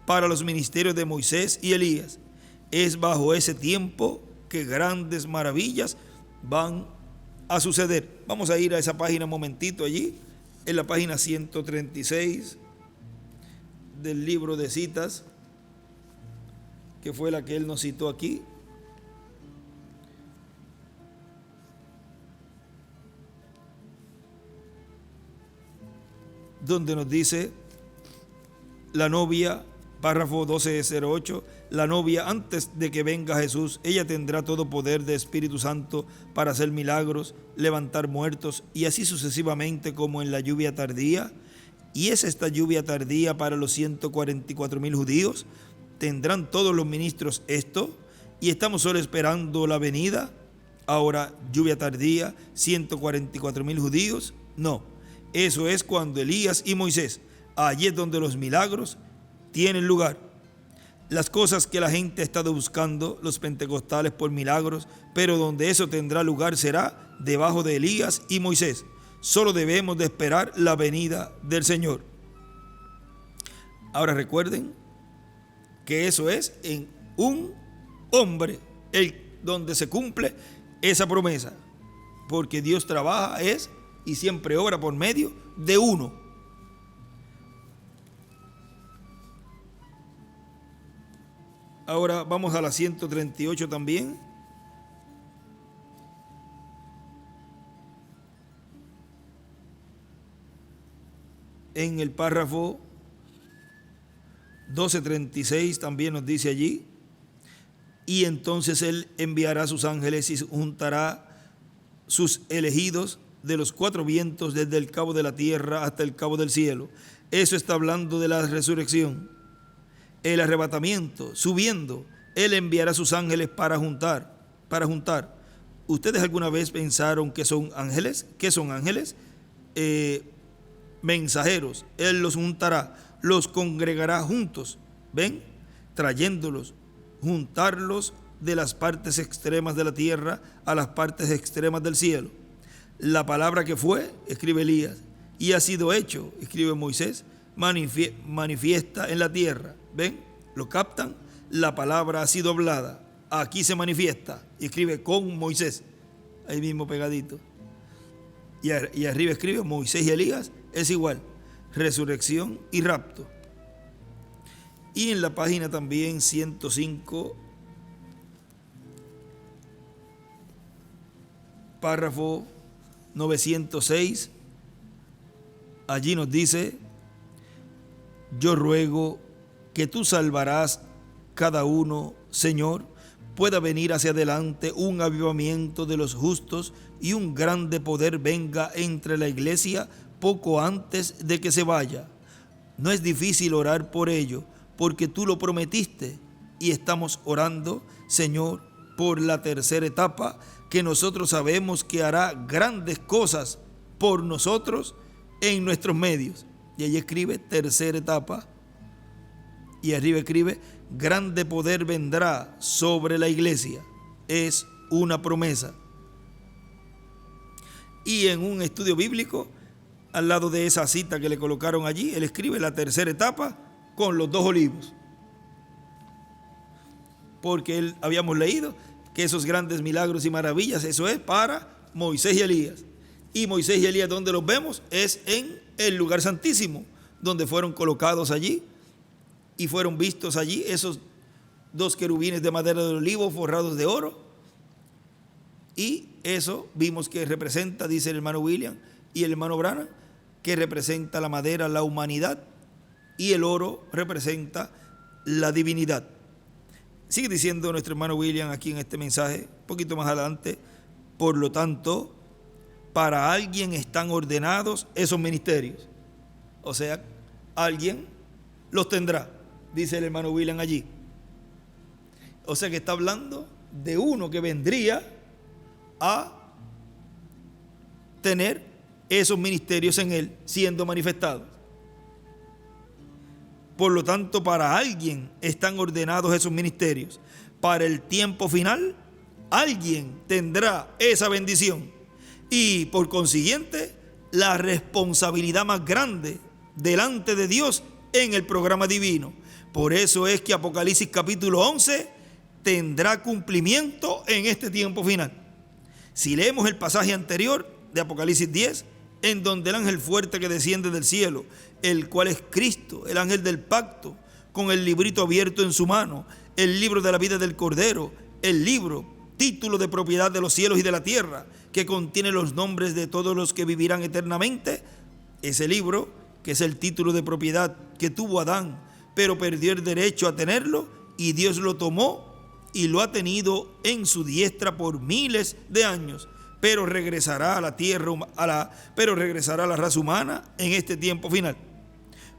para los ministerios de Moisés y Elías. Es bajo ese tiempo que grandes maravillas van a suceder. Vamos a ir a esa página un momentito allí, en la página 136 del libro de citas, que fue la que él nos citó aquí. Donde nos dice la novia, párrafo 1208, la novia antes de que venga Jesús, ella tendrá todo poder de Espíritu Santo para hacer milagros, levantar muertos y así sucesivamente como en la lluvia tardía. Y es esta lluvia tardía para los 144,000 judíos. ¿Tendrán todos los ministros esto? Y estamos solo esperando la venida. Ahora, lluvia tardía, 144,000 judíos. No, eso es cuando Elías y Moisés, allí es donde los milagros tienen lugar. Las cosas que la gente ha estado buscando, los pentecostales por milagros, pero donde eso tendrá lugar será debajo de Elías y Moisés. Solo debemos de esperar la venida del Señor. Ahora recuerden que eso es en un hombre donde se cumple esa promesa, porque Dios trabaja y siempre obra por medio de uno. Ahora vamos a la 138 también. En el párrafo 1236 también nos dice allí: y entonces él enviará sus ángeles y juntará sus elegidos de los cuatro vientos desde el cabo de la tierra hasta el cabo del cielo. Eso está hablando de la resurrección. El arrebatamiento, subiendo, él enviará sus ángeles para juntar. ¿Ustedes alguna vez pensaron que son ángeles? ¿Qué son ángeles? Mensajeros. Él los juntará, los congregará juntos. ¿ven? Trayéndolos, juntarlos de las partes extremas de la tierra a las partes extremas del cielo. La palabra que fue, escribe Elías, y ha sido hecho, escribe Moisés, manifiesta en la tierra. ¿Ven? ¿Lo captan? La palabra ha sido hablada. Aquí se manifiesta. Y escribe con Moisés. Ahí mismo pegadito. Y arriba escribe Moisés y Elías. Es igual. Resurrección y rapto. Y en la página también 105, párrafo 906, allí nos dice: yo ruego que tú salvarás cada uno, Señor, pueda venir hacia adelante un avivamiento de los justos y un grande poder venga entre la iglesia poco antes de que se vaya. No es difícil orar por ello, porque tú lo prometiste, y estamos orando, Señor, por la tercera etapa, que nosotros sabemos que hará grandes cosas por nosotros en nuestros medios. Y ahí escribe tercera etapa, y arriba escribe grande poder vendrá sobre la iglesia. Es una promesa. Y en un estudio bíblico, al lado de esa cita que le colocaron allí, él escribe la tercera etapa con los 2 olivos, porque habíamos leído que esos grandes milagros y maravillas, eso es para Moisés y Elías. Y Moisés y Elías, ¿dónde los vemos? Es en el lugar santísimo, donde fueron colocados allí y fueron vistos allí esos 2 querubines de madera de olivo forrados de oro. Y eso vimos que representa, dice el hermano William y el hermano Branham, que representa la madera, la humanidad, y el oro representa la divinidad. Sigue diciendo nuestro hermano William aquí en este mensaje, un poquito más adelante: por lo tanto, para alguien están ordenados esos ministerios. O sea, alguien los tendrá, dice el hermano William allí. O sea que está hablando de uno que vendría a tener esos ministerios en él siendo manifestados. Por lo tanto, para alguien están ordenados esos ministerios. Para el tiempo final, alguien tendrá esa bendición. Y por consiguiente, la responsabilidad más grande delante de Dios en el programa divino. Por eso es que Apocalipsis capítulo 11 tendrá cumplimiento en este tiempo final. Si leemos el pasaje anterior de Apocalipsis 10, en donde el ángel fuerte que desciende del cielo, el cual es Cristo, el ángel del pacto, con el librito abierto en su mano, el libro de la vida del Cordero, el libro, título de propiedad de los cielos y de la tierra, que contiene los nombres de todos los que vivirán eternamente. Ese libro, que es el título de propiedad que tuvo Adán, pero perdió el derecho a tenerlo, y Dios lo tomó y lo ha tenido en su diestra por miles de años. Pero regresará a la tierra, pero regresará a la raza humana en este tiempo final.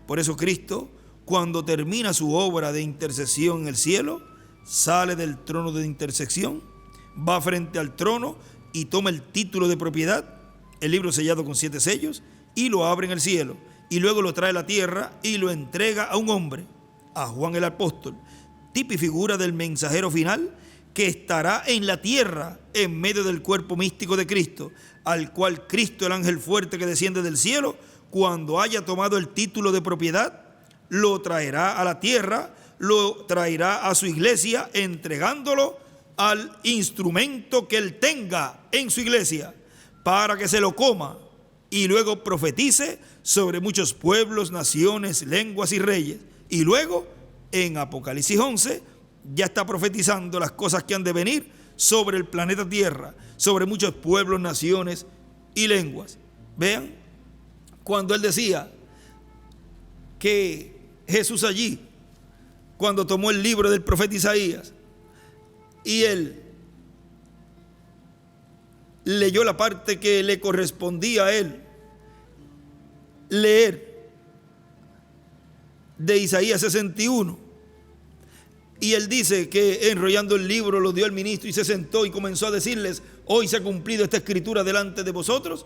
Por eso Cristo, cuando termina su obra de intercesión en el cielo, sale del trono de intercesión, va frente al trono y toma el título de propiedad, el libro sellado con 7 sellos, y lo abre en el cielo, y luego lo trae a la tierra y lo entrega a un hombre, a Juan el apóstol, tipo y figura del mensajero final, que estará en la tierra en medio del cuerpo místico de Cristo, al cual Cristo, el ángel fuerte que desciende del cielo, cuando haya tomado el título de propiedad, lo traerá a la tierra, lo traerá a su iglesia, entregándolo al instrumento que él tenga en su iglesia, para que se lo coma y luego profetice sobre muchos pueblos, naciones, lenguas y reyes. Y luego, en Apocalipsis 11, ya está profetizando las cosas que han de venir sobre el planeta Tierra, sobre muchos pueblos, naciones y lenguas. Vean, cuando él decía que Jesús allí, cuando tomó el libro del profeta Isaías, y él leyó la parte que le correspondía a él leer de Isaías 61, y él dice que enrollando el libro lo dio al ministro y se sentó y comenzó a decirles: hoy se ha cumplido esta escritura delante de vosotros.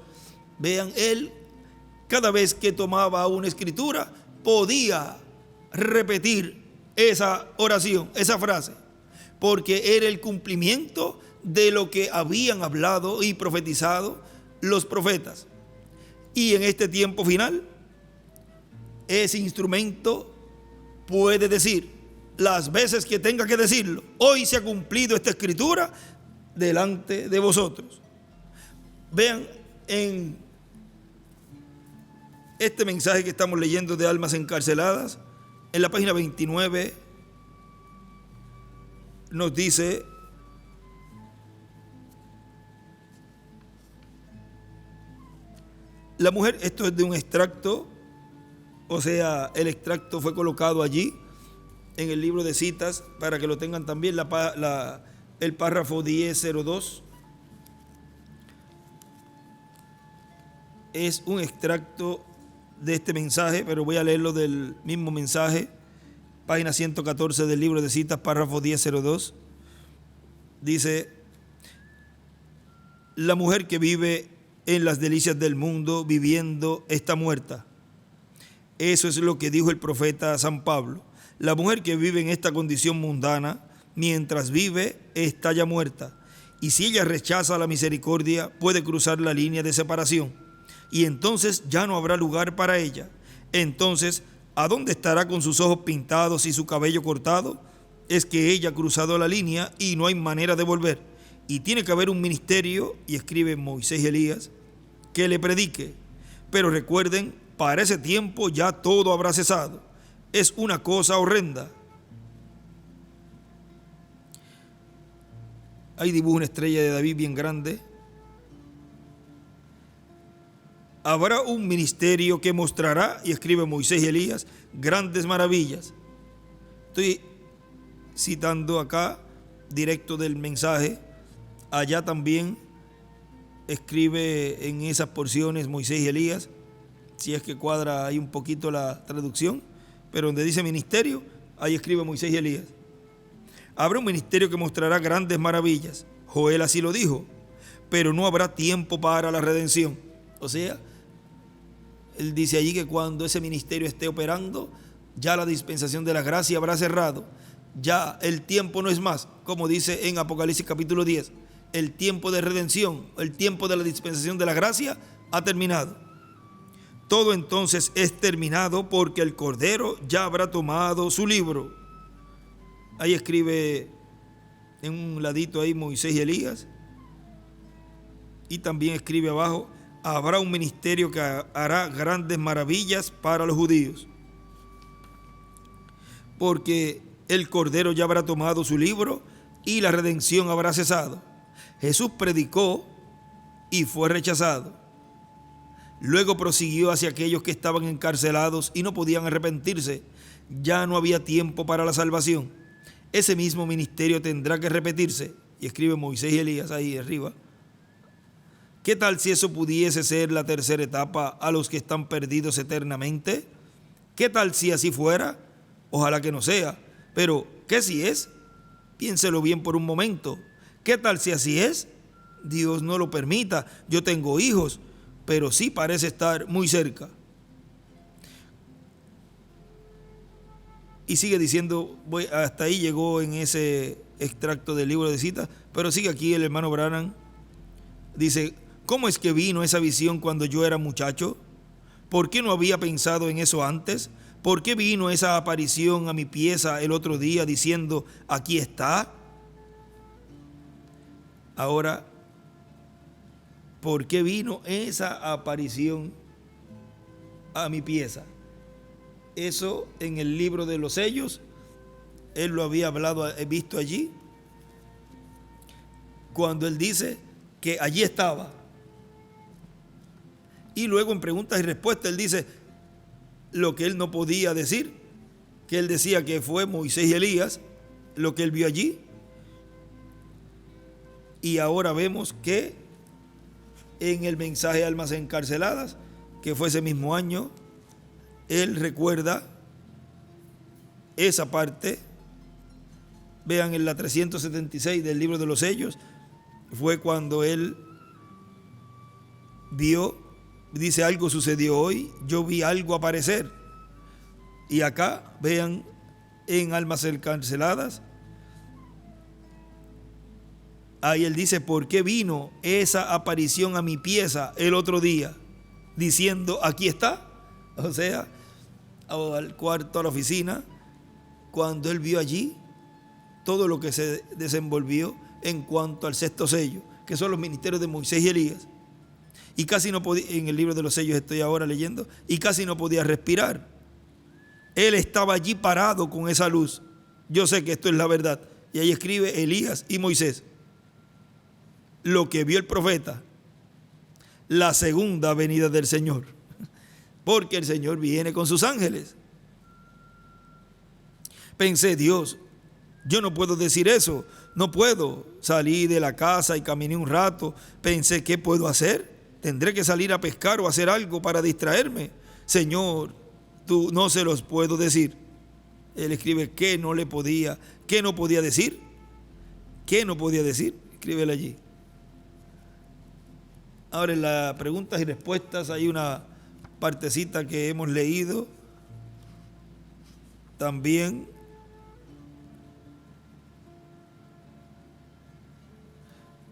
Vean, él cada vez que tomaba una escritura podía repetir esa oración, esa frase, porque era el cumplimiento de lo que habían hablado y profetizado los profetas. Y en este tiempo final, ese instrumento puede decir las veces que tenga que decirlo: hoy se ha cumplido esta escritura delante de vosotros. Vean en este mensaje que estamos leyendo de almas encarceladas, en la página 29 nos dice: la mujer, esto es de un extracto, o sea, el extracto fue colocado allí en el libro de citas para que lo tengan también, el párrafo 1002. Es un extracto de este mensaje, pero voy a leerlo del mismo mensaje, página 114 del libro de citas, párrafo 1002. Dice: la mujer que vive en las delicias del mundo, viviendo, está muerta. Eso es lo que dijo el profeta San Pablo. La mujer que vive en esta condición mundana, mientras vive, está ya muerta. Y si ella rechaza la misericordia, puede cruzar la línea de separación. Y entonces ya no habrá lugar para ella. Entonces, ¿a dónde estará con sus ojos pintados y su cabello cortado? Es que ella ha cruzado la línea y no hay manera de volver. Y tiene que haber un ministerio, y escribe Moisés y Elías, que le predique. Pero recuerden, para ese tiempo ya todo habrá cesado. Es una cosa horrenda. Ahí dibuja una estrella de David bien grande. Habrá un ministerio que mostrará, y escribe Moisés y Elías, grandes maravillas. Estoy citando acá, directo del mensaje. Allá también escribe en esas porciones Moisés y Elías, si es que cuadra ahí un poquito la traducción, pero donde dice ministerio, ahí escribe Moisés y Elías. Habrá un ministerio que mostrará grandes maravillas. Joel así lo dijo, pero no habrá tiempo para la redención. O sea, él dice allí que cuando ese ministerio esté operando, ya la dispensación de la gracia habrá cerrado. Ya el tiempo no es más, como dice en Apocalipsis capítulo 10. El tiempo de redención, el tiempo de la dispensación de la gracia ha terminado. Todo entonces es terminado porque el Cordero ya habrá tomado su libro. Ahí escribe en un ladito ahí Moisés y Elías. Y también escribe abajo: habrá un ministerio que hará grandes maravillas para los judíos. Porque el Cordero ya habrá tomado su libro y la redención habrá cesado. Jesús predicó y fue rechazado. Luego prosiguió hacia aquellos que estaban encarcelados y no podían arrepentirse. Ya no había tiempo para la salvación. Ese mismo ministerio tendrá que repetirse. Y escribe Moisés y Elías ahí arriba. ¿Qué tal si eso pudiese ser la tercera etapa a los que están perdidos eternamente? ¿Qué tal si así fuera? Ojalá que no sea. Pero, ¿qué si es? Piénselo bien por un momento. ¿Qué tal si así es? Dios no lo permita. Yo tengo hijos, pero sí parece estar muy cerca. Y sigue diciendo, hasta ahí llegó en ese extracto del libro de citas, pero sigue aquí el hermano Branham. Dice: ¿cómo es que vino esa visión cuando yo era muchacho? ¿Por qué no había pensado en eso antes? ¿Por qué vino esa aparición a mi pieza el otro día diciendo: aquí está? Ahora, ¿por qué vino esa aparición a mi pieza? Eso en el libro de los sellos, él lo había hablado, he visto allí, cuando él dice que allí estaba. Y luego en preguntas y respuestas él dice lo que él no podía decir, que él decía que fue Moisés y Elías lo que él vio allí. Y ahora vemos que en el mensaje Almas Encarceladas, que fue ese mismo año, él recuerda esa parte. Vean en la 376 del libro de los sellos, fue cuando él vio, dice: algo sucedió hoy, yo vi algo aparecer. Y acá vean en almas encarceladas. Ahí él dice, ¿por qué vino esa aparición a mi pieza el otro día? Diciendo, aquí está. O sea, al cuarto, a la oficina, cuando él vio allí todo lo que se desenvolvió en cuanto al sexto sello, que son los ministerios de Moisés y Elías. Y casi no podía, en el libro de los sellos estoy ahora leyendo, y casi no podía respirar. Él estaba allí parado con esa luz. Yo sé que esto es la verdad. Y ahí escribe Elías y Moisés. Lo que vio el profeta, la segunda venida del Señor, porque el Señor viene con sus ángeles. Pensé, Dios, yo no puedo decir eso, no puedo salir de la casa y caminé un rato. Pensé, ¿qué puedo hacer? Tendré que salir a pescar o hacer algo para distraerme. Señor, tú no se los puedo decir. Él escribe que no podía decir. ¿Qué no podía decir? Escríbele allí. Ahora en las preguntas y respuestas hay una partecita que hemos leído también,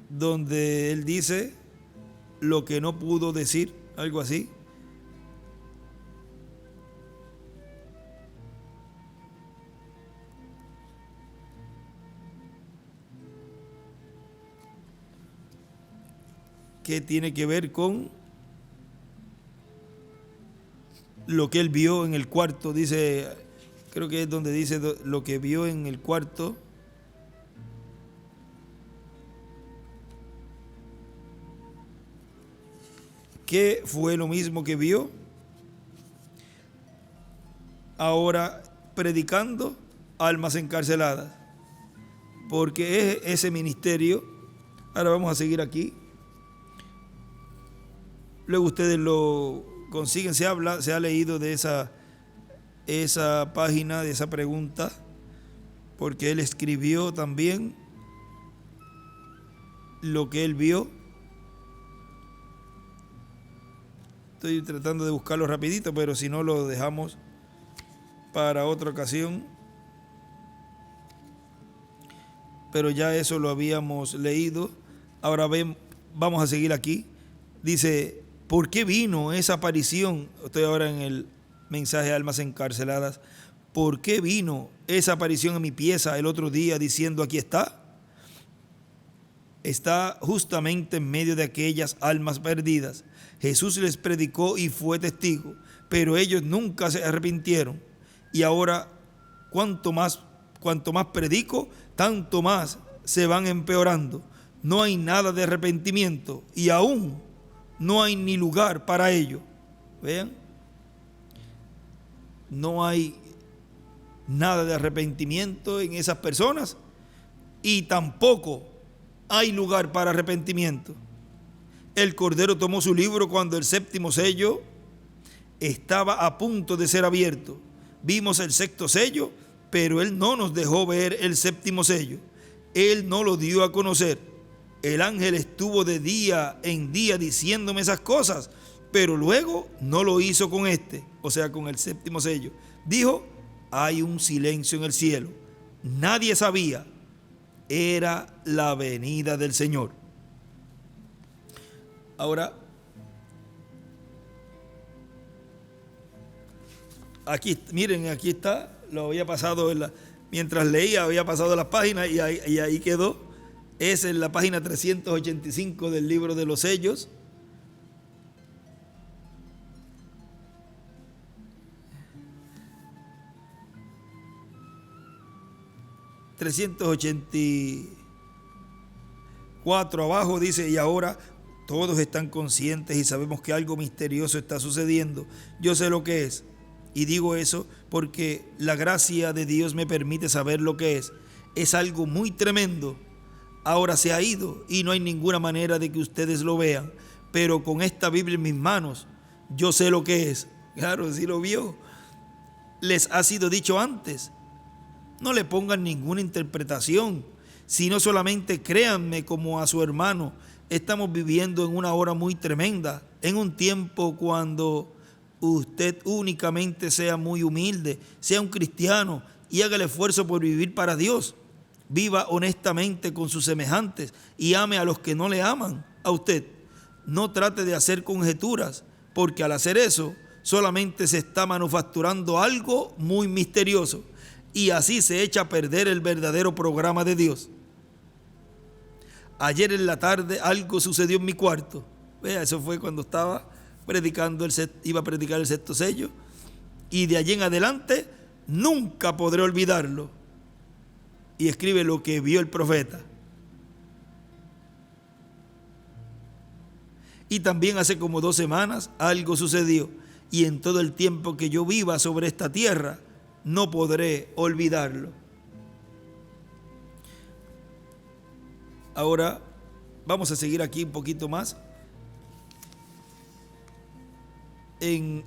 donde él dice lo que no pudo decir, algo así. Que tiene que ver con lo que él vio en el cuarto, dice, creo que es donde dice lo que vio en el cuarto. ¿Qué fue lo mismo que vio? Ahora predicando almas encarceladas, porque es ese ministerio. Ahora vamos a seguir aquí. Luego ustedes lo consiguen, se ha leído de esa página, de esa pregunta, porque él escribió también lo que él vio. Estoy tratando de buscarlo rapidito, pero si no lo dejamos para otra ocasión. Pero ya eso lo habíamos leído. Ahora vamos a seguir aquí. Dice, ¿por qué vino esa aparición? Estoy ahora en el mensaje Almas Encarceladas. ¿Por qué vino esa aparición en mi pieza el otro día diciendo aquí está? Está justamente en medio de aquellas almas perdidas. Jesús les predicó y fue testigo, pero ellos nunca se arrepintieron. Y ahora, cuanto más predico, tanto más se van empeorando. No hay nada de arrepentimiento y aún no hay ni lugar para ello. Vean, no hay nada de arrepentimiento en esas personas y tampoco hay lugar para arrepentimiento. El Cordero tomó su libro cuando el séptimo sello estaba a punto de ser abierto. Vimos el sexto sello, pero Él no nos dejó ver el séptimo sello. Él no lo dio a conocer. El ángel estuvo de día en día diciéndome esas cosas, pero luego no lo hizo con este, o sea, con el séptimo sello. Dijo, hay un silencio en el cielo. Nadie sabía. Era la venida del Señor. Ahora, aquí, miren, aquí está, lo había pasado, mientras leía había pasado las páginas y ahí quedó. Es en la página 385 del libro de los sellos. ...384 abajo dice, y ahora todos están conscientes y sabemos que algo misterioso está sucediendo. Yo sé lo que es, y digo eso porque la gracia de Dios me permite saber lo que es. Es algo muy tremendo. Ahora se ha ido y no hay ninguna manera de que ustedes lo vean, pero con esta Biblia en mis manos, yo sé lo que es. Claro, sí lo vio. Les ha sido dicho antes. No le pongan ninguna interpretación, sino solamente créanme como a su hermano. Estamos viviendo en una hora muy tremenda, en un tiempo cuando usted únicamente sea muy humilde, sea un cristiano, y haga el esfuerzo por vivir para Dios. Viva honestamente con sus semejantes y ame a los que no le aman a usted. No trate de hacer conjeturas, porque al hacer eso solamente se está manufacturando algo muy misterioso y así se echa a perder el verdadero programa de Dios. Ayer en la tarde algo sucedió en mi cuarto. Vea, eso fue cuando estaba predicando iba a predicar el sexto sello, y de allí en adelante nunca podré olvidarlo. Y escribe lo que vio el profeta. Y también hace como 2 semanas algo sucedió, y en todo el tiempo que yo viva sobre esta tierra no podré olvidarlo. Ahora vamos a seguir aquí un poquito más en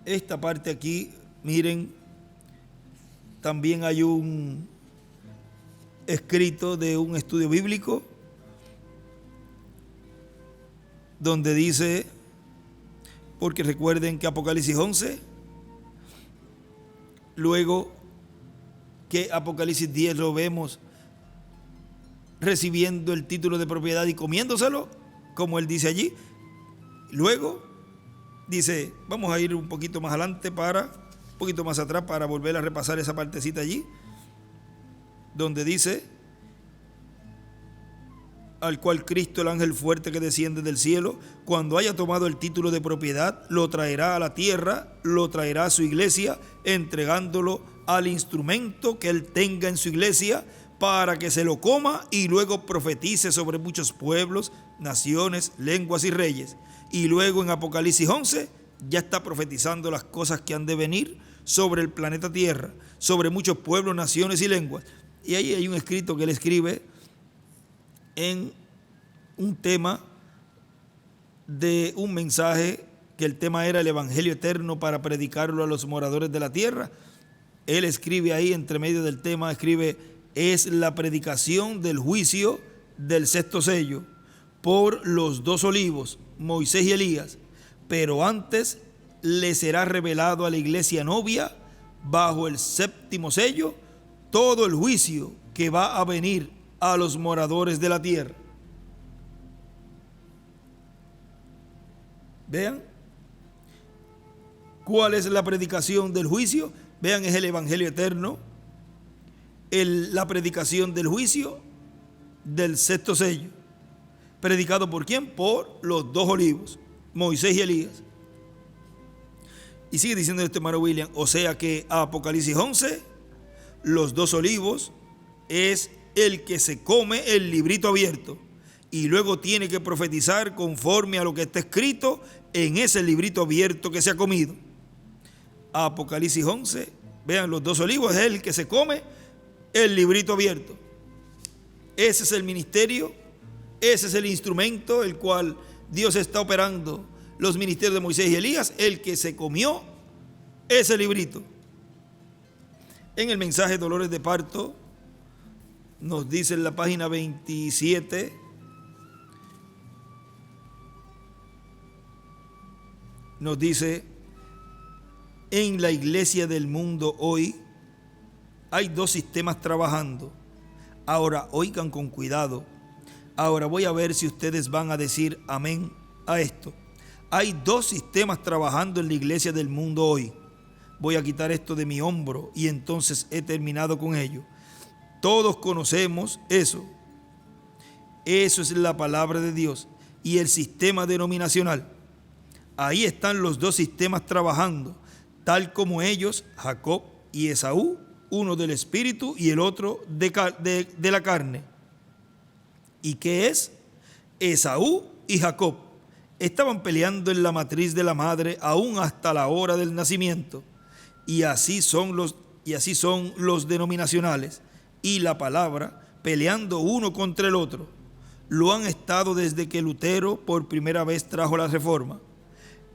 esta parte aquí. Miren, también hay un escrito de un estudio bíblico donde dice, porque recuerden que Apocalipsis 11, luego que Apocalipsis 10 lo vemos recibiendo el título de propiedad y comiéndoselo, como él dice allí. Luego dice, vamos a ir un poquito más adelante un poquito más atrás para volver a repasar esa partecita allí, donde dice, al cual Cristo, el ángel fuerte que desciende del cielo, cuando haya tomado el título de propiedad, lo traerá a la tierra, lo traerá a su iglesia, entregándolo al instrumento que él tenga en su iglesia, para que se lo coma y luego profetice sobre muchos pueblos, naciones, lenguas y reyes. Y luego en Apocalipsis 11 ya está profetizando las cosas que han de venir sobre el planeta Tierra, sobre muchos pueblos, naciones y lenguas. Y ahí hay un escrito que él escribe en un tema de un mensaje, que el tema era el Evangelio eterno para predicarlo a los moradores de la tierra. Él escribe ahí, entre medio del tema, escribe, es la predicación del juicio del sexto sello por los 2 olivos, Moisés y Elías, pero antes le será revelado a la iglesia novia, bajo el 7º sello, todo el juicio que va a venir a los moradores de la tierra. Vean, ¿cuál es la predicación del juicio? Vean, es el Evangelio eterno, la predicación del juicio del sexto sello. ¿Predicado por quién? Por los 2 olivos, Moisés y Elías. Y sigue diciendo este hermano William, o sea que Apocalipsis 11, los 2 olivos es el que se come el librito abierto y luego tiene que profetizar conforme a lo que está escrito en ese librito abierto que se ha comido. Apocalipsis 11, vean, los 2 olivos es el que se come el librito abierto. Ese es el ministerio, ese es el instrumento el cual Dios está operando los ministerios de Moisés y Elías, el que se comió ese librito. En el mensaje Dolores de Parto nos dice en la página 27, nos dice, en la iglesia del mundo hoy hay 2 sistemas trabajando. Ahora oigan con cuidado. Ahora voy a ver si ustedes van a decir amén a esto. Hay 2 sistemas trabajando en la iglesia del mundo hoy. Voy a quitar esto de mi hombro y entonces he terminado con ello. Todos conocemos eso. Eso es la palabra de Dios y el sistema denominacional. Ahí están los 2 sistemas trabajando, tal como ellos, Jacob y Esaú, uno del espíritu y el otro de la carne. ¿Y qué es? Esaú y Jacob estaban peleando en la matriz de la madre aún hasta la hora del nacimiento. Y así son los denominacionales y la palabra, peleando uno contra el otro. Lo han estado desde que Lutero por primera vez trajo la reforma.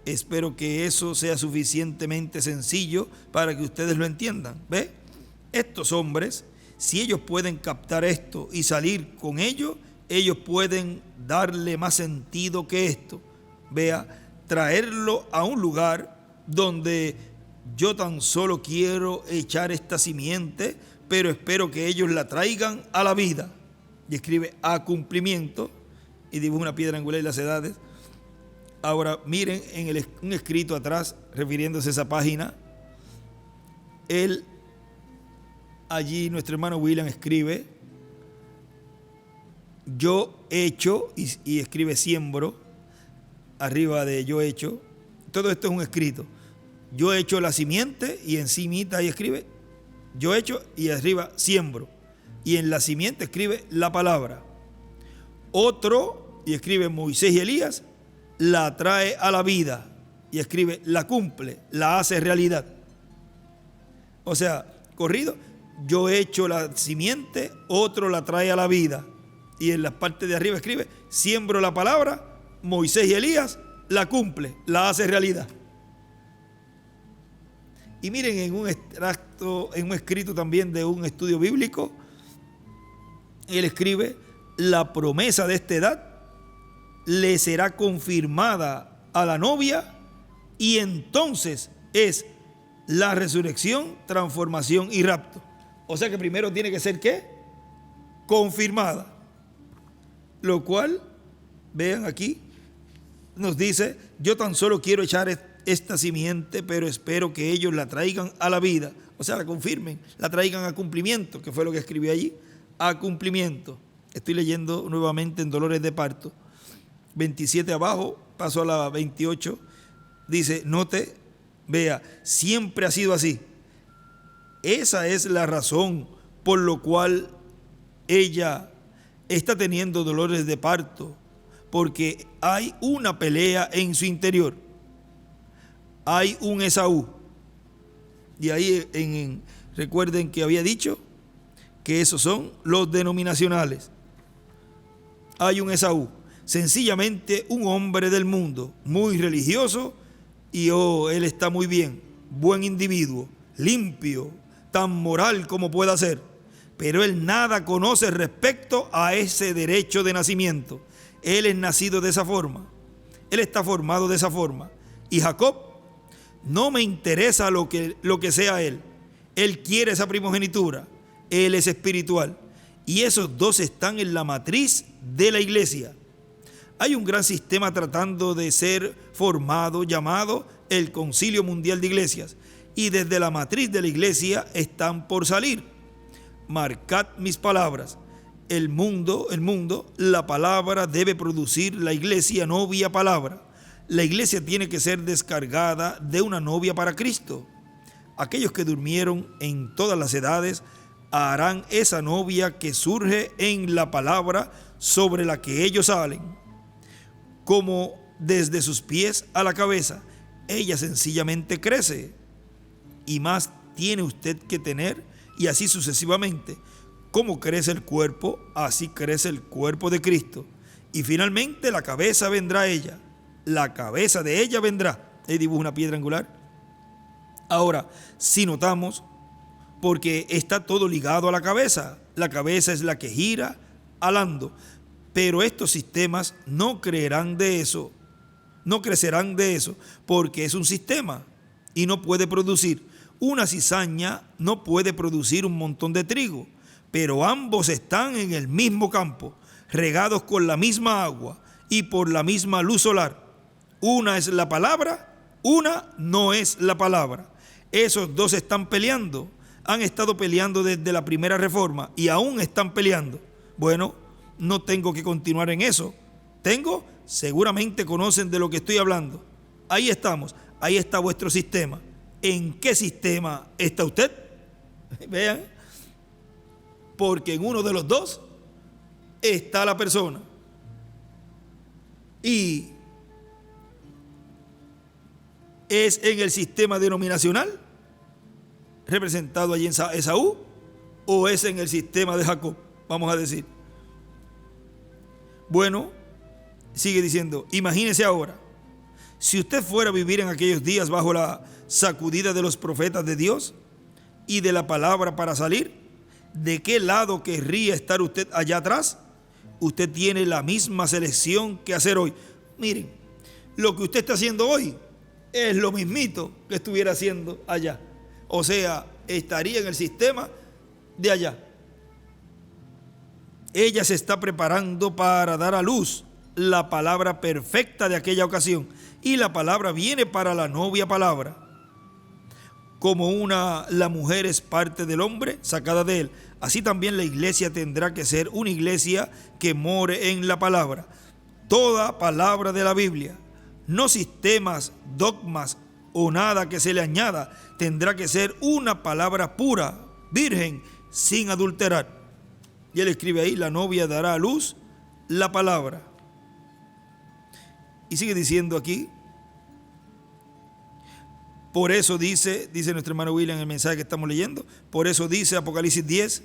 Espero que eso sea suficientemente sencillo para que ustedes lo entiendan. ¿Ve? Estos hombres, si ellos pueden captar esto y salir con ello, ellos pueden darle más sentido que esto. Vea, traerlo a un lugar donde yo tan solo quiero echar esta simiente, pero espero que ellos la traigan a la vida. Y escribe a cumplimiento y dibuja una piedra angular y las edades. Ahora miren en un escrito atrás, refiriéndose a esa página, allí nuestro hermano William escribe: yo hecho, y escribe siembro, arriba de yo hecho. Todo esto es un escrito. Yo hecho la simiente, y encimita ahí escribe yo hecho, y arriba siembro. Y en la simiente escribe la palabra. Otro, y escribe Moisés y Elías, la trae a la vida, y escribe la cumple, la hace realidad. O sea, corrido, yo hecho la simiente, otro la trae a la vida. Y en la parte de arriba escribe siembro la palabra, Moisés y Elías la cumple, la hace realidad. Y miren, en un extracto, en un escrito también de un estudio bíblico, él escribe: la promesa de esta edad le será confirmada a la novia, y entonces es la resurrección, transformación y rapto. O sea que primero tiene que ser ¿qué? Confirmada. Lo cual, vean aquí, nos dice: yo tan solo quiero echar esta simiente, pero espero que ellos la traigan a la vida. O sea, la confirmen, la traigan a cumplimiento, que fue lo que escribió allí, a cumplimiento. Estoy leyendo nuevamente en Dolores de Parto. 27 abajo, paso a la 28, dice, note, vea, siempre ha sido así. Esa es la razón por la cual ella está teniendo dolores de parto, porque hay una pelea en su interior. Hay un Esaú. Y ahí recuerden que había dicho que esos son los denominacionales. Hay un Esaú, sencillamente un hombre del mundo, muy religioso, y él está muy bien, buen individuo, limpio, tan moral como pueda ser, pero él nada conoce respecto a ese derecho de nacimiento. Él es nacido de esa forma, él está formado de esa forma. Y Jacob, no me interesa lo que sea él quiere esa primogenitura, él es espiritual, y esos dos están en la matriz de la iglesia. Hay un gran sistema tratando de ser formado, llamado el Concilio Mundial de Iglesias, y desde la matriz de la iglesia están por salir. Marcad mis palabras. El mundo, la palabra debe producir la iglesia novia palabra. La iglesia tiene que ser descargada de una novia para Cristo. Aquellos que durmieron en todas las edades harán esa novia que surge en la palabra sobre la que ellos salen. Como desde sus pies a la cabeza, ella sencillamente crece. Y más tiene usted que tener, y así sucesivamente. Como crece el cuerpo, así crece el cuerpo de Cristo. Y finalmente la cabeza vendrá a ella. La cabeza de ella vendrá. Ahí dibuja una piedra angular. Ahora, si notamos, porque está todo ligado a la cabeza es la que gira alando. Pero estos sistemas no crecerán de eso, porque es un sistema y no puede producir. Una cizaña no puede producir un montón de trigo, pero ambos están en el mismo campo, regados con la misma agua y por la misma luz solar. Una es la palabra, una no es la palabra. Esos dos están peleando, han estado peleando desde la primera reforma y aún están peleando. Bueno, no tengo que continuar en eso. Seguramente conocen de lo que estoy hablando. Ahí estamos, ahí está vuestro sistema. ¿En qué sistema está usted? Vean, porque en uno de los dos está la persona. Y es en el sistema denominacional, representado allí en Esaú, o es en el sistema de Jacob, vamos a decir. Bueno, sigue diciendo, imagínese ahora, si usted fuera a vivir en aquellos días bajo la sacudida de los profetas de Dios y de la palabra para salir, ¿de qué lado querría estar usted allá atrás? Usted tiene la misma selección que hacer hoy. Miren, lo que usted está haciendo hoy es lo mismito que estuviera haciendo allá. O sea, estaría en el sistema de allá. Ella se está preparando para dar a luz la palabra perfecta de aquella ocasión. Y la palabra viene para la novia palabra. Como la mujer es parte del hombre, sacada de él, así también la iglesia tendrá que ser una iglesia que more en la palabra. Toda palabra de la Biblia, no sistemas, dogmas o nada que se le añada, tendrá que ser una palabra pura, virgen, sin adulterar. Y él escribe ahí, la novia dará a luz la palabra. Y sigue diciendo aquí, por eso dice nuestro hermano William en el mensaje que estamos leyendo, por eso dice Apocalipsis 10,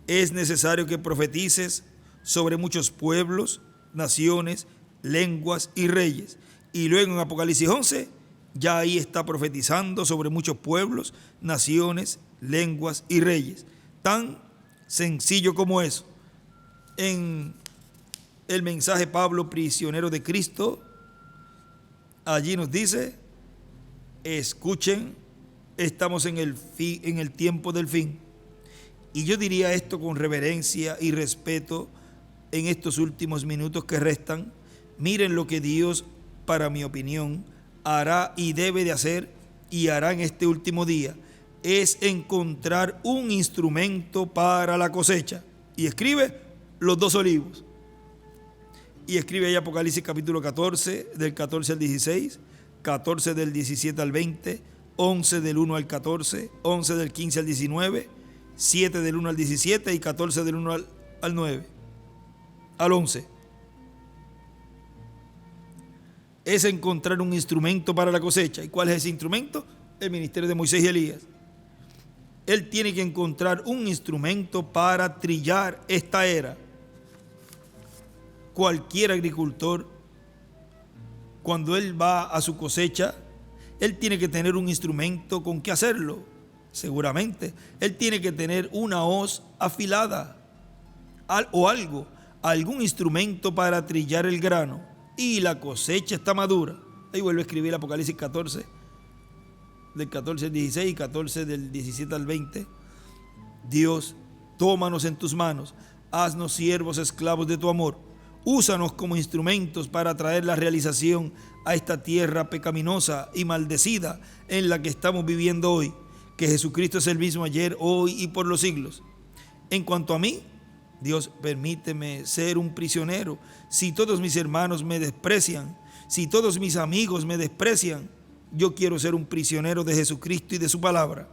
es necesario que profetices sobre muchos pueblos, naciones, lenguas y reyes. Y luego en Apocalipsis 11, ya ahí está profetizando sobre muchos pueblos, naciones, lenguas y reyes. Tan sencillo como eso. En el mensaje Pablo, prisionero de Cristo, allí nos dice, escuchen, estamos en el tiempo del fin. Y yo diría esto con reverencia y respeto en estos últimos minutos que restan. Miren lo que Dios, para mi opinión, hará y debe de hacer y hará en este último día. Es encontrar un instrumento para la cosecha. Y escribe los 2 olivos. Y escribe ahí Apocalipsis capítulo 14, del 14 al 16, 14 del 17 al 20, 11 del 1 al 14, 11 del 15 al 19, 7 del 1 al 17 y 14 del 1 al 9, al 11. Es encontrar un instrumento para la cosecha. ¿Y cuál es ese instrumento? El ministerio de Moisés y Elías. Él tiene que encontrar un instrumento para trillar esta era. Cualquier agricultor, cuando él va a su cosecha, él tiene que tener un instrumento con que hacerlo. Seguramente, él tiene que tener una hoz afilada o algún instrumento para trillar el grano. Y la cosecha está madura. Ahí vuelve a escribir Apocalipsis 14, del 14 al 16 y 14 del 17 al 20. Dios, tómanos en tus manos, haznos siervos esclavos de tu amor. Úsanos como instrumentos para traer la realización a esta tierra pecaminosa y maldecida en la que estamos viviendo hoy, que Jesucristo es el mismo ayer, hoy y por los siglos. En cuanto a mí, Dios, permíteme ser un prisionero. Si todos mis hermanos me desprecian, si todos mis amigos me desprecian, yo quiero ser un prisionero de Jesucristo y de su palabra.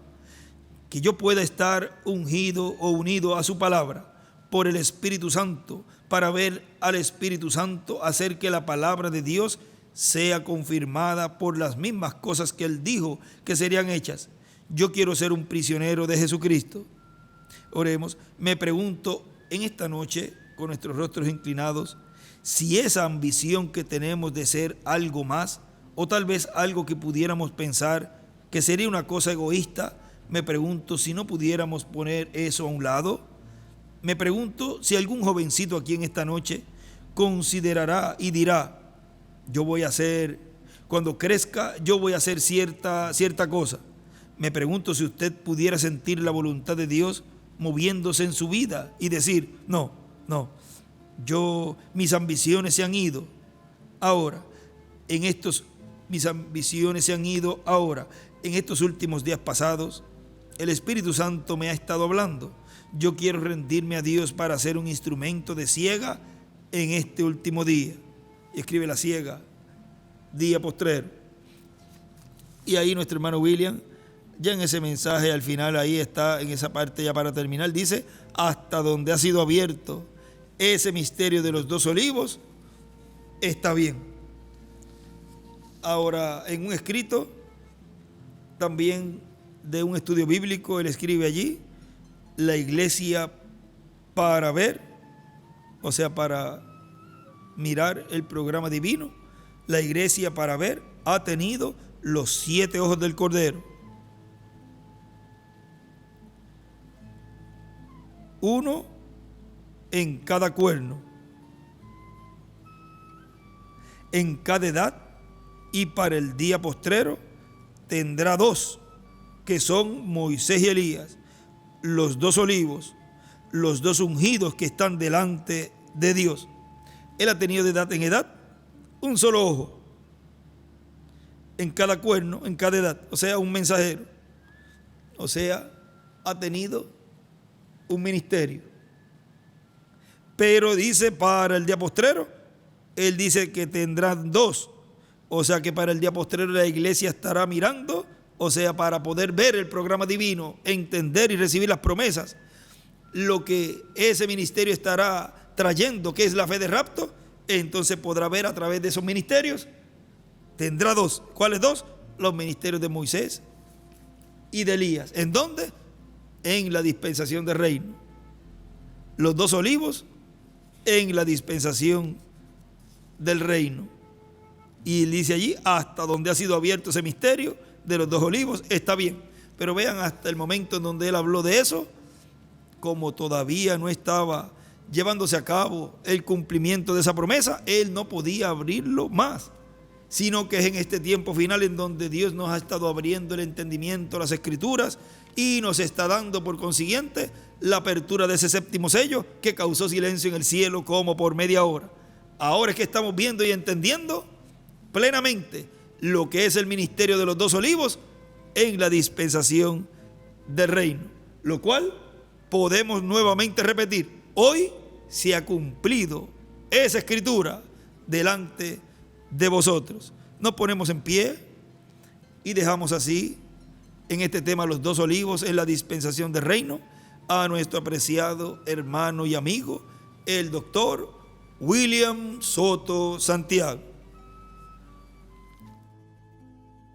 Que yo pueda estar ungido o unido a su palabra por el Espíritu Santo, para ver al Espíritu Santo hacer que la palabra de Dios sea confirmada por las mismas cosas que Él dijo que serían hechas. Yo quiero ser un prisionero de Jesucristo. Oremos. Me pregunto en esta noche, con nuestros rostros inclinados, si esa ambición que tenemos de ser algo más, o tal vez algo que pudiéramos pensar que sería una cosa egoísta, me pregunto si no pudiéramos poner eso a un lado. Me pregunto si algún jovencito aquí en esta noche considerará y dirá, cuando crezca, yo voy a hacer cierta cosa. Me pregunto si usted pudiera sentir la voluntad de Dios moviéndose en su vida y decir, no, mis ambiciones se han ido ahora, mis ambiciones se han ido ahora. En estos últimos días pasados, el Espíritu Santo me ha estado hablando. Yo quiero rendirme a Dios para ser un instrumento de siega en este último día. Y escribe la siega, día postrero. Y ahí nuestro hermano William, ya en ese mensaje al final, ahí está, en esa parte ya para terminar, dice, hasta donde ha sido abierto ese misterio de los 2 olivos, está bien. Ahora, en un escrito, también de un estudio bíblico, él escribe allí, la iglesia para ver, o sea, para mirar el programa divino, la iglesia para ver ha tenido los 7 ojos del Cordero. Uno en cada cuerno, en cada edad, y para el día postrero tendrá dos, que son Moisés y Elías, los dos olivos, los dos ungidos que están delante de Dios. Él ha tenido de edad en edad un solo ojo en cada cuerno, en cada edad, o sea, un mensajero. O sea, ha tenido un ministerio. Pero dice para el día postrero, él dice que tendrán dos. O sea que para el día postrero la iglesia estará mirando, o sea, para poder ver el programa divino, entender y recibir las promesas, lo que ese ministerio estará trayendo, que es la fe de rapto, entonces podrá ver a través de esos ministerios. Tendrá dos. ¿Cuáles dos? Los ministerios de Moisés y de Elías. ¿En dónde? En la dispensación del reino. Los dos olivos en la dispensación del reino. Y dice allí, hasta donde ha sido abierto ese misterio de los dos olivos, está bien. Pero vean, hasta el momento en donde él habló de eso, como todavía no estaba llevándose a cabo el cumplimiento de esa promesa, él no podía abrirlo más, sino que es en este tiempo final en donde Dios nos ha estado abriendo el entendimiento, las escrituras, y nos está dando por consiguiente la apertura de ese séptimo sello que causó silencio en el cielo como por media hora. Ahora es que estamos viendo y entendiendo plenamente lo que es el ministerio de los dos olivos en la dispensación del reino, lo cual podemos nuevamente repetir: hoy se ha cumplido esa escritura delante de vosotros. Nos ponemos en pie y dejamos así en este tema los dos olivos en la dispensación del reino a nuestro apreciado hermano y amigo, el doctor William Soto Santiago.